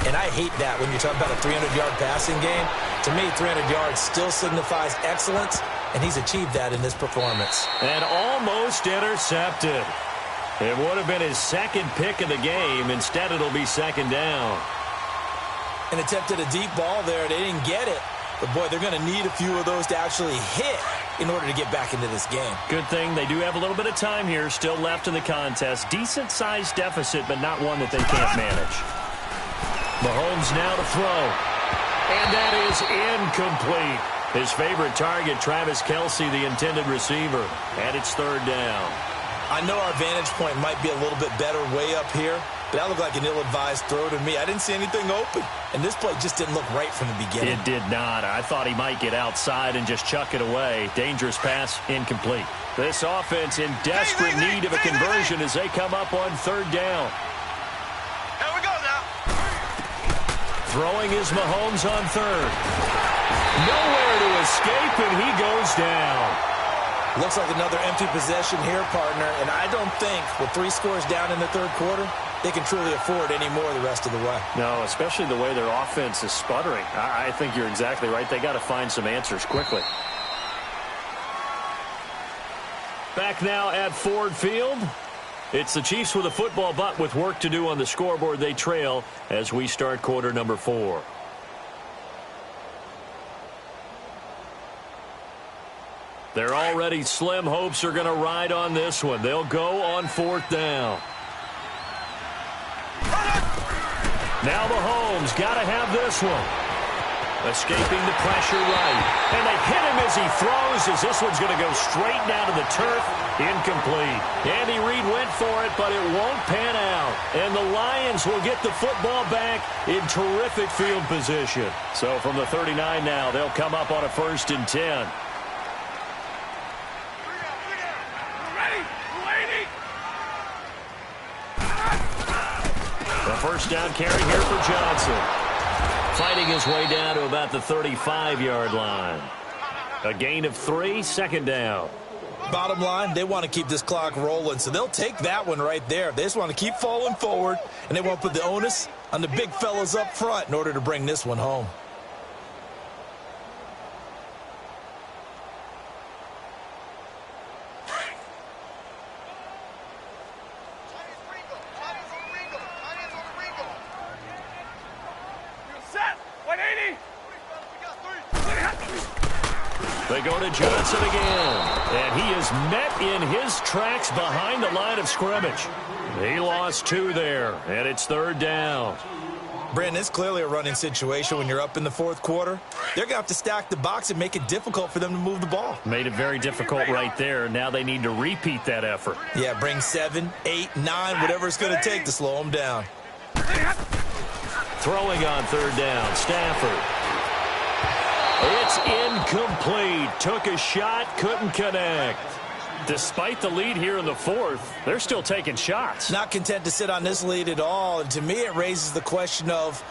And I hate that when you're talking about a 300-yard passing game. To me, 300 yards still signifies excellence, and he's achieved that in this performance. And almost intercepted. It would have been his second pick of the game. Instead, it'll be second down. And attempted a deep ball there. They didn't get it. But, boy, they're going to need a few of those to actually hit in order to get back into this game. Good thing they do have a little bit of time here still left in the contest. Decent-sized deficit, but not one that they can't manage. Mahomes now to throw. And that is incomplete. His favorite target, Travis Kelce, the intended receiver. And it's third down. I know our vantage point might be a little bit better way up here, but that looked like an ill-advised throw to me. I didn't see anything open, and this play just didn't look right from the beginning. It did not. I thought he might get outside and just chuck it away. Dangerous pass, incomplete. This offense in desperate need of a conversion as they come up on third down. Here we go now. Throwing is Mahomes on third. Nowhere to escape, and he goes down. Looks like another empty possession here, partner, and I don't think with 3 scores down in the third quarter, they can truly afford any more the rest of the way. No, especially the way their offense is sputtering. I think you're exactly right. They got to find some answers quickly. Back now at Ford Field. It's the Chiefs with a football, but with work to do on the scoreboard. They trail as we start quarter number 4. Their already slim hopes are going to ride on this one. They'll go on fourth down. Now Mahomes got to have this one. Escaping the pressure right. And they hit him as he throws, as this one's going to go straight down to the turf. Incomplete. Andy Reid went for it, but it won't pan out. And the Lions will get the football back in terrific field position. So from the 39 now, they'll come up on a 1st and 10. first down carry here for Johnson. Fighting his way down to about the 35-yard line. A gain of 3, second down. Bottom line, they want to keep this clock rolling, so they'll take that one right there. They just want to keep falling forward, and they want to put the onus on the big fellas up front in order to bring this one home. They go to Johnson again, and he is met in his tracks behind the line of scrimmage. He lost 2 there, and it's third down. Brandon, it's clearly a running situation when you're up in the fourth quarter. They're going to have to stack the box and make it difficult for them to move the ball. Made it very difficult right there. Now they need to repeat that effort. Yeah, bring 7, 8, 9, whatever it's going to take to slow them down. Throwing on third down, Stafford. It's incomplete. Took a shot, couldn't connect. Despite the lead here in the fourth, they're still taking shots. Not content to sit on this lead at all. And to me, it raises the question of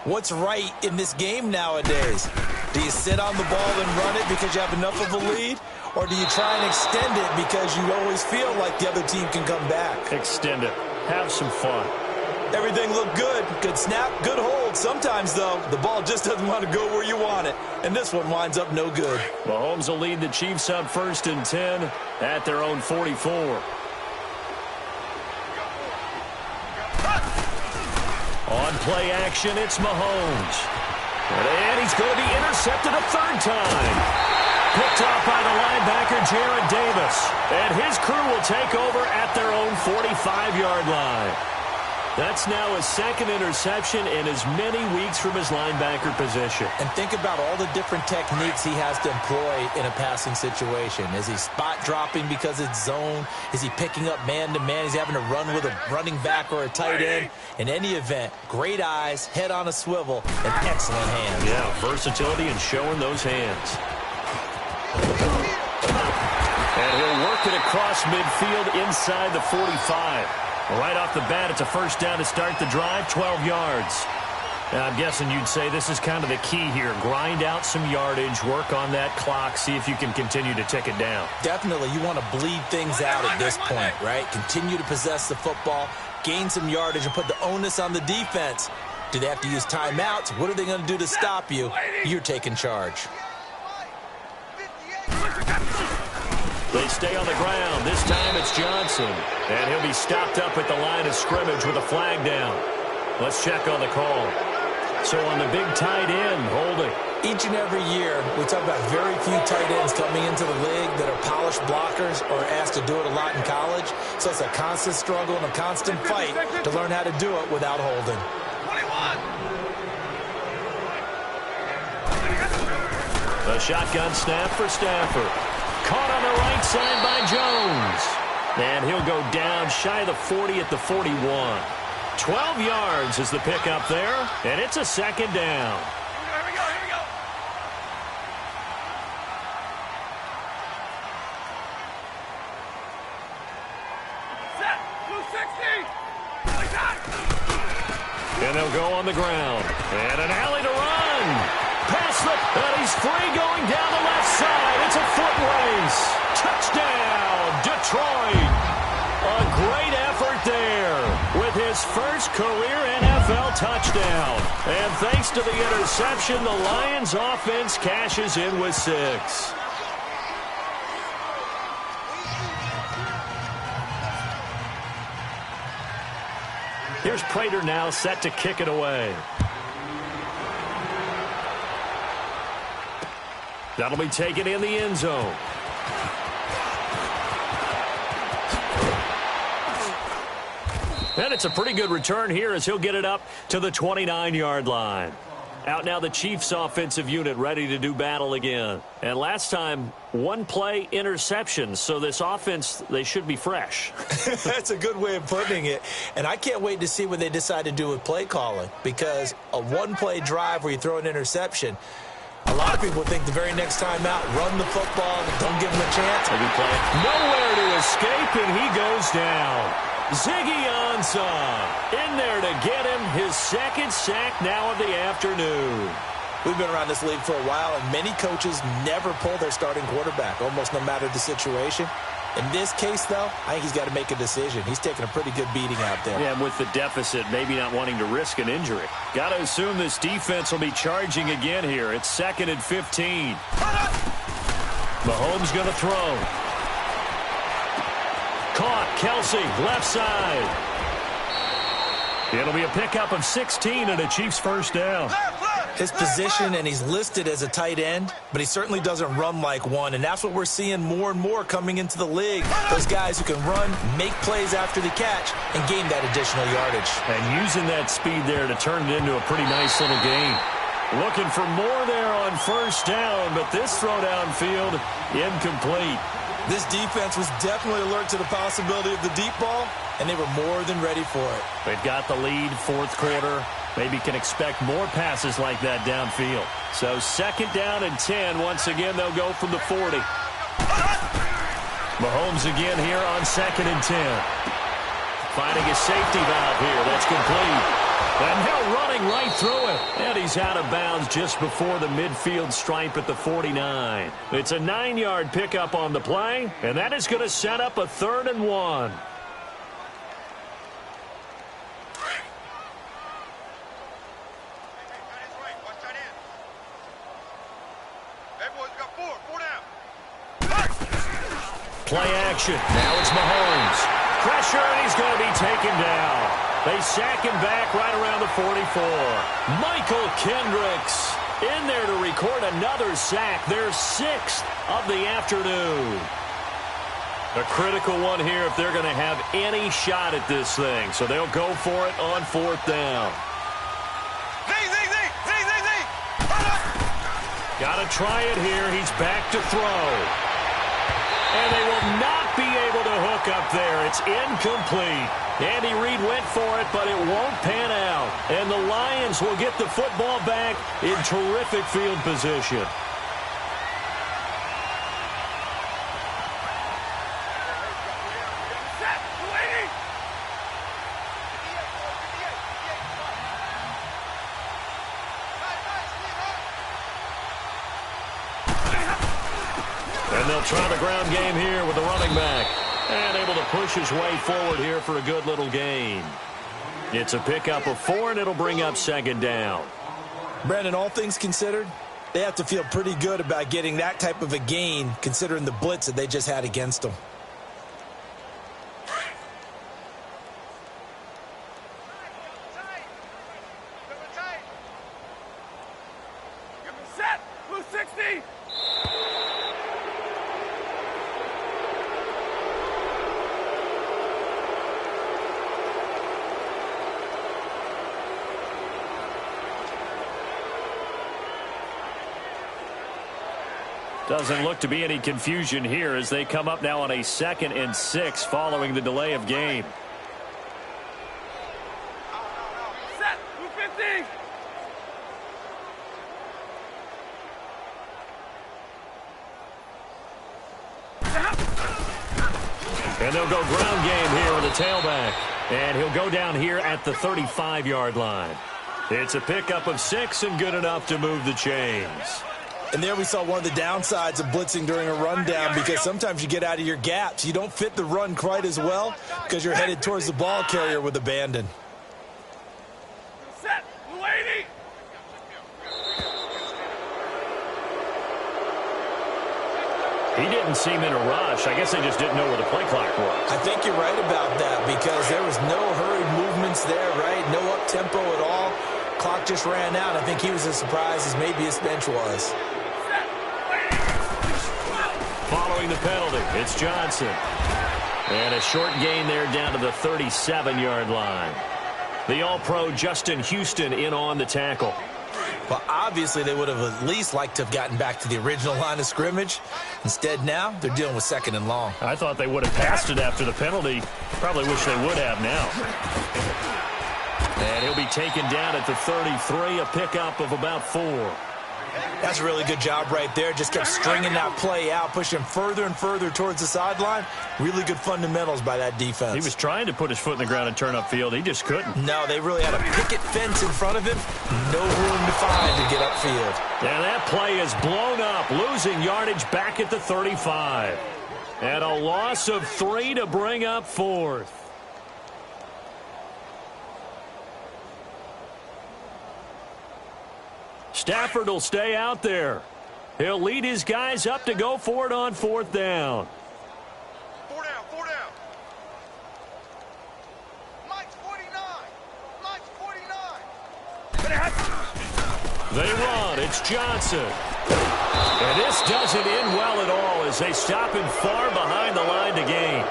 what's right in this game nowadays. Do you sit on the ball and run it because you have enough of a lead? Or do you try and extend it because you always feel like the other team can come back? Extend it. Have some fun. Everything looked good. Good snap, good hold. Sometimes, though, the ball just doesn't want to go where you want it. And this one winds up no good. Mahomes will lead the Chiefs up 1st and 10 at their own 44. On play action, it's Mahomes. And he's going to be intercepted a 3rd time. Picked off by the linebacker, Jarrad Davis. And his crew will take over at their own 45-yard line. That's now his 2nd interception in as many weeks from his linebacker position. And think about all the different techniques he has to employ in a passing situation. Is he spot dropping because it's zone? Is he picking up man-to-man? He's having to run with a running back or a tight end. In any event, great eyes, head on a swivel, and excellent hands. Yeah, versatility and showing those hands. And he'll work it across midfield inside the 45. Right off the bat, it's a first down to start the drive, 12 yards. Now, I'm guessing you'd say this is kind of the key here. Grind out some yardage, work on that clock, see if you can continue to tick it down. Definitely. You want to bleed things out at this point, right? Continue to possess the football, gain some yardage, and put the onus on the defense. Do they have to use timeouts? What are they going to do to stop you? You're taking charge. They stay on the ground. This time it's Johnson. And he'll be stopped up at the line of scrimmage with a flag down. Let's check on the call. So on the big tight end, holding. Each and every year, we talk about very few tight ends coming into the league that are polished blockers or asked to do it a lot in college. So it's a constant struggle and a constant fight to learn how to do it without holding. 21. A shotgun snap for Stafford. Caught on the right side by Jones. And he'll go down shy of the 40 at the 41. 12 yards is the pickup there, and it's a 2nd down. Here we go. Set, 260. Like that. And they'll go on the ground. And an alley to run. Pass slip, and he's free going down the left side. It's a foot race. Touchdown, Detroit. A great effort there with his first career NFL touchdown. And thanks to the interception, the Lions offense cashes in with 6. Here's Prater now set to kick it away. That'll be taken in the end zone. And it's a pretty good return here as he'll get it up to the 29-yard line. Out now the Chiefs offensive unit ready to do battle again. And last time, 1 play interception. So this offense, they should be fresh. That's a good way of putting it. And I can't wait to see what they decide to do with play calling. Because a 1-play drive where you throw an interception, a lot of people think the very next time out, run the football, don't give him a chance. Nowhere to escape, and he goes down. Ziggy Ansah in there to get him his second sack now of the afternoon. We've been around this league for a while, and many coaches never pull their starting quarterback, almost no matter the situation. In this case, though, I think he's got to make a decision. He's taking a pretty good beating out there. Yeah, and with the deficit, maybe not wanting to risk an injury. Got to assume this defense will be charging again here. It's 2nd and 15. Mahomes going to throw. Caught. Kelsey, left side. It'll be a pickup of 16 and a Chiefs first down. His position, and he's listed as a tight end, but he certainly doesn't run like one, and that's what we're seeing more and more coming into the league. Those guys who can run, make plays after the catch, and gain that additional yardage. And using that speed there to turn it into a pretty nice little gain. Looking for more there on first down, but this throw downfield incomplete. This defense was definitely alert to the possibility of the deep ball, and they were more than ready for it. They've got the lead, fourth quarter. Maybe can expect more passes like that downfield. So 2nd down and 10. Once again, they'll go from the 40. Mahomes again here on 2nd and 10. Finding a safety valve here. That's complete. And now running right through it. And he's out of bounds just before the midfield stripe at the 49. It's a 9-yard pickup on the play, and that is going to set up a 3rd and 1. Play action. Now it's Mahomes. Pressure, and he's going to be taken down. They sack him back right around the 44. Michael Kendricks in there to record another sack. Their 6th of the afternoon. A critical one here if they're going to have any shot at this thing. So they'll go for it on 4th down. Got to try it here. He's back to throw. And they will not be able to hook up there. It's incomplete. Andy Reid went for it, but it won't pan out. And the Lions will get the football back in terrific field position. And they'll try the ground game here with the running back. And able to push his way forward here for a good little gain. It's a pickup of 4, and it'll bring up 2nd down. Brandon, all things considered, they have to feel pretty good about getting that type of a gain, considering the blitz that they just had against them. Doesn't look to be any confusion here as they come up now on a 2nd and 6 following the delay of game. Set, 250. And they'll go ground game here with a tailback. And he'll go down here at the 35-yard line. It's a pickup of 6 and good enough to move the chains. And there we saw one of the downsides of blitzing during a rundown, because sometimes you get out of your gaps. You don't fit the run quite as well because you're headed towards the ball carrier with abandon. Set, 280. He didn't seem in a rush. I guess they just didn't know where the play clock was. I think you're right about that, because there was no hurried movements there, right? No up-tempo at all. Clock just ran out. I think he was as surprised as maybe his bench was. Following the penalty, it's Johnson. And a short gain there down to the 37-yard line. The All-Pro Justin Houston in on the tackle. Well, obviously they would have at least liked to have gotten back to the original line of scrimmage. Instead now, they're dealing with 2nd and long. I thought they would have passed it after the penalty. Probably wish they would have now. And he'll be taken down at the 33, a pickup of about 4. That's a really good job right there. Just kept stringing that play out, pushing further and further towards the sideline. Really good fundamentals by that defense. He was trying to put his foot in the ground and turn upfield. He just couldn't. No, they really had a picket fence in front of him. No room to find to get upfield. And that play is blown up, losing yardage back at the 35. And a loss of 3 to bring up 4th. Stafford will stay out there. He'll lead his guys up to go for it on 4th down. 4 down, 4 down. Mike's 49. Mike's 49. They run. It's Johnson. And this doesn't end well at all as they stop him far behind the line to gain.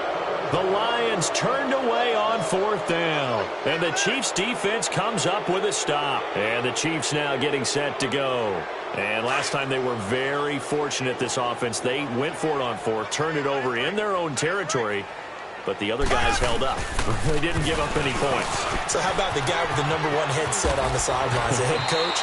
The Lions turned away on 4th down. And the Chiefs defense comes up with a stop. And the Chiefs now getting set to go. And last time they were very fortunate, this offense. They went for it on 4th, turned it over in their own territory. But the other guys held up. They didn't give up any points. So how about the guy with the #1 headset on the sidelines, the head coach?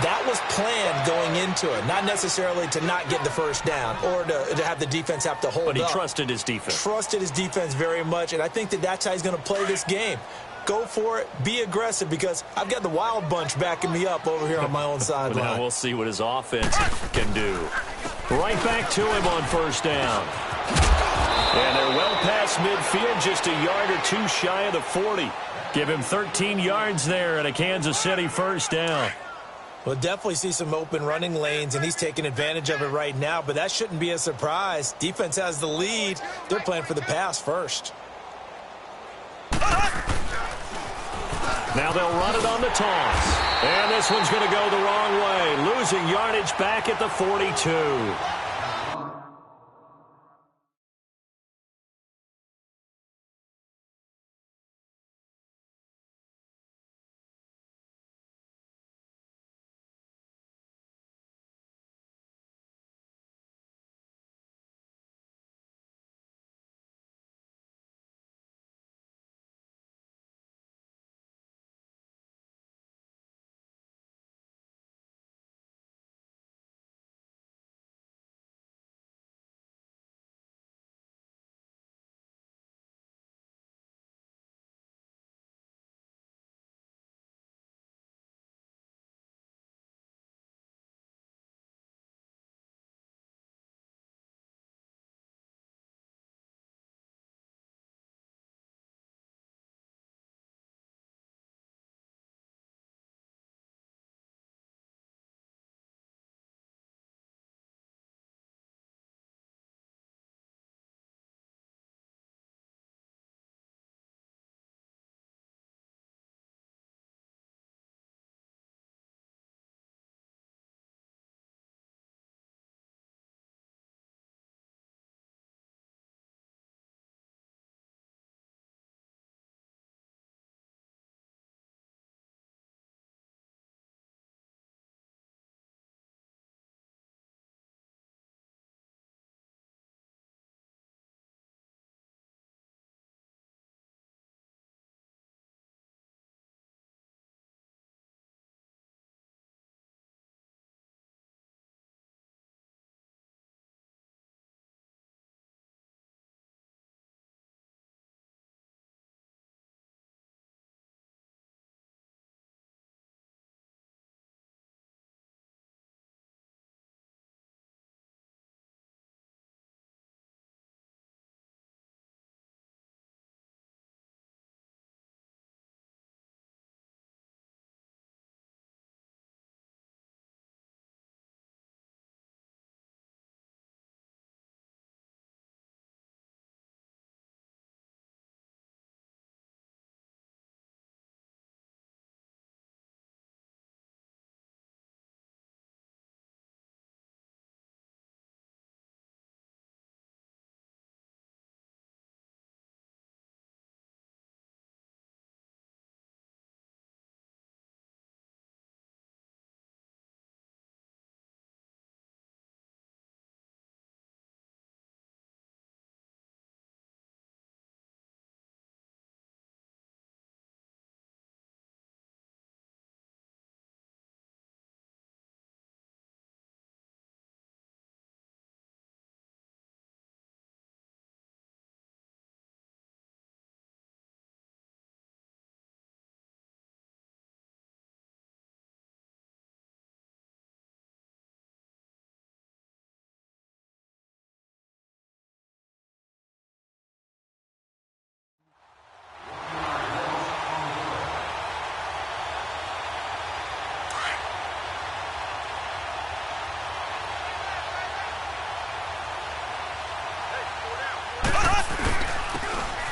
That was planned going into it, not necessarily to not get the first down or to have the defense have to hold up. But he trusted his defense. Trusted his defense very much, and I think that's how he's going to play this game. Go for it. Be aggressive because I've got the wild bunch backing me up over here on my own sideline. Now we'll see what his offense can do. Right back to him on 1st down. And they're well past midfield, just a yard or two shy of the 40. Give him 13 yards there and a Kansas City 1st down. We'll definitely see some open running lanes, and he's taking advantage of it right now, but that shouldn't be a surprise. Defense has the lead. They're playing for the pass first. Now they'll run it on the toss. And this one's going to go the wrong way, losing yardage back at the 42.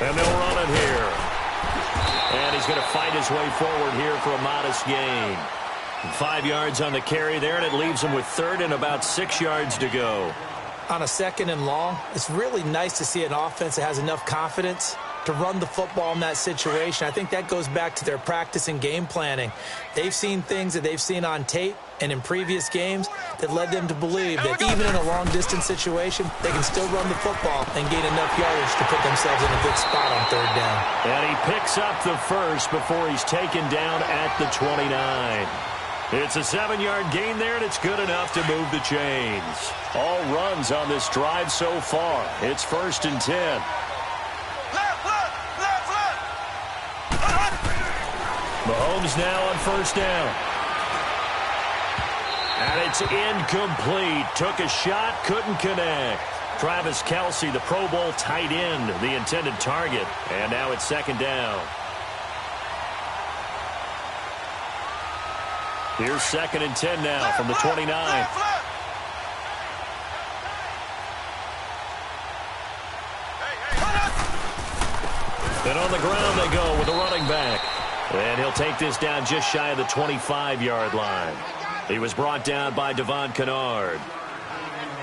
And they'll run it here. And he's going to fight his way forward here for a modest gain. 5 yards on the carry there, and it leaves him with third and about 6 yards to go. On a 2nd and long, it's really nice to see an offense that has enough confidence to run the football in that situation. I think that goes back to their practice and game planning. They've seen things that they've seen on tape and in previous games that led them to believe that even in a long-distance situation, they can still run the football and gain enough yardage to put themselves in a good spot on 3rd down. And he picks up the first before he's taken down at the 29. It's a 7-yard gain there, and it's good enough to move the chains. All runs on this drive so far. It's 1st and 10. Mahomes now on 1st down. And it's incomplete. Took a shot, couldn't connect. Travis Kelce, the Pro Bowl tight end, the intended target. And now it's 2nd down. Here's 2nd and 10 now from the 29. And on the ground they go with a running back. And he'll take this down just shy of the 25-yard line. He was brought down by Devon Kennard.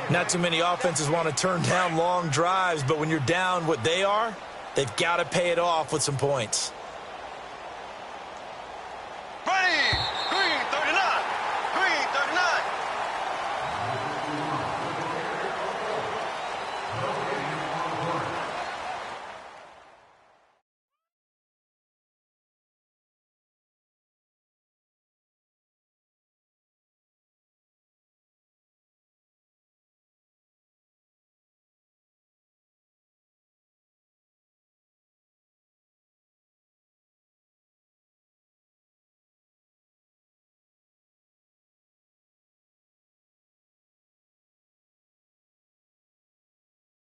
Not too many offenses want to turn down long drives, but when you're down what they are, they've got to pay it off with some points.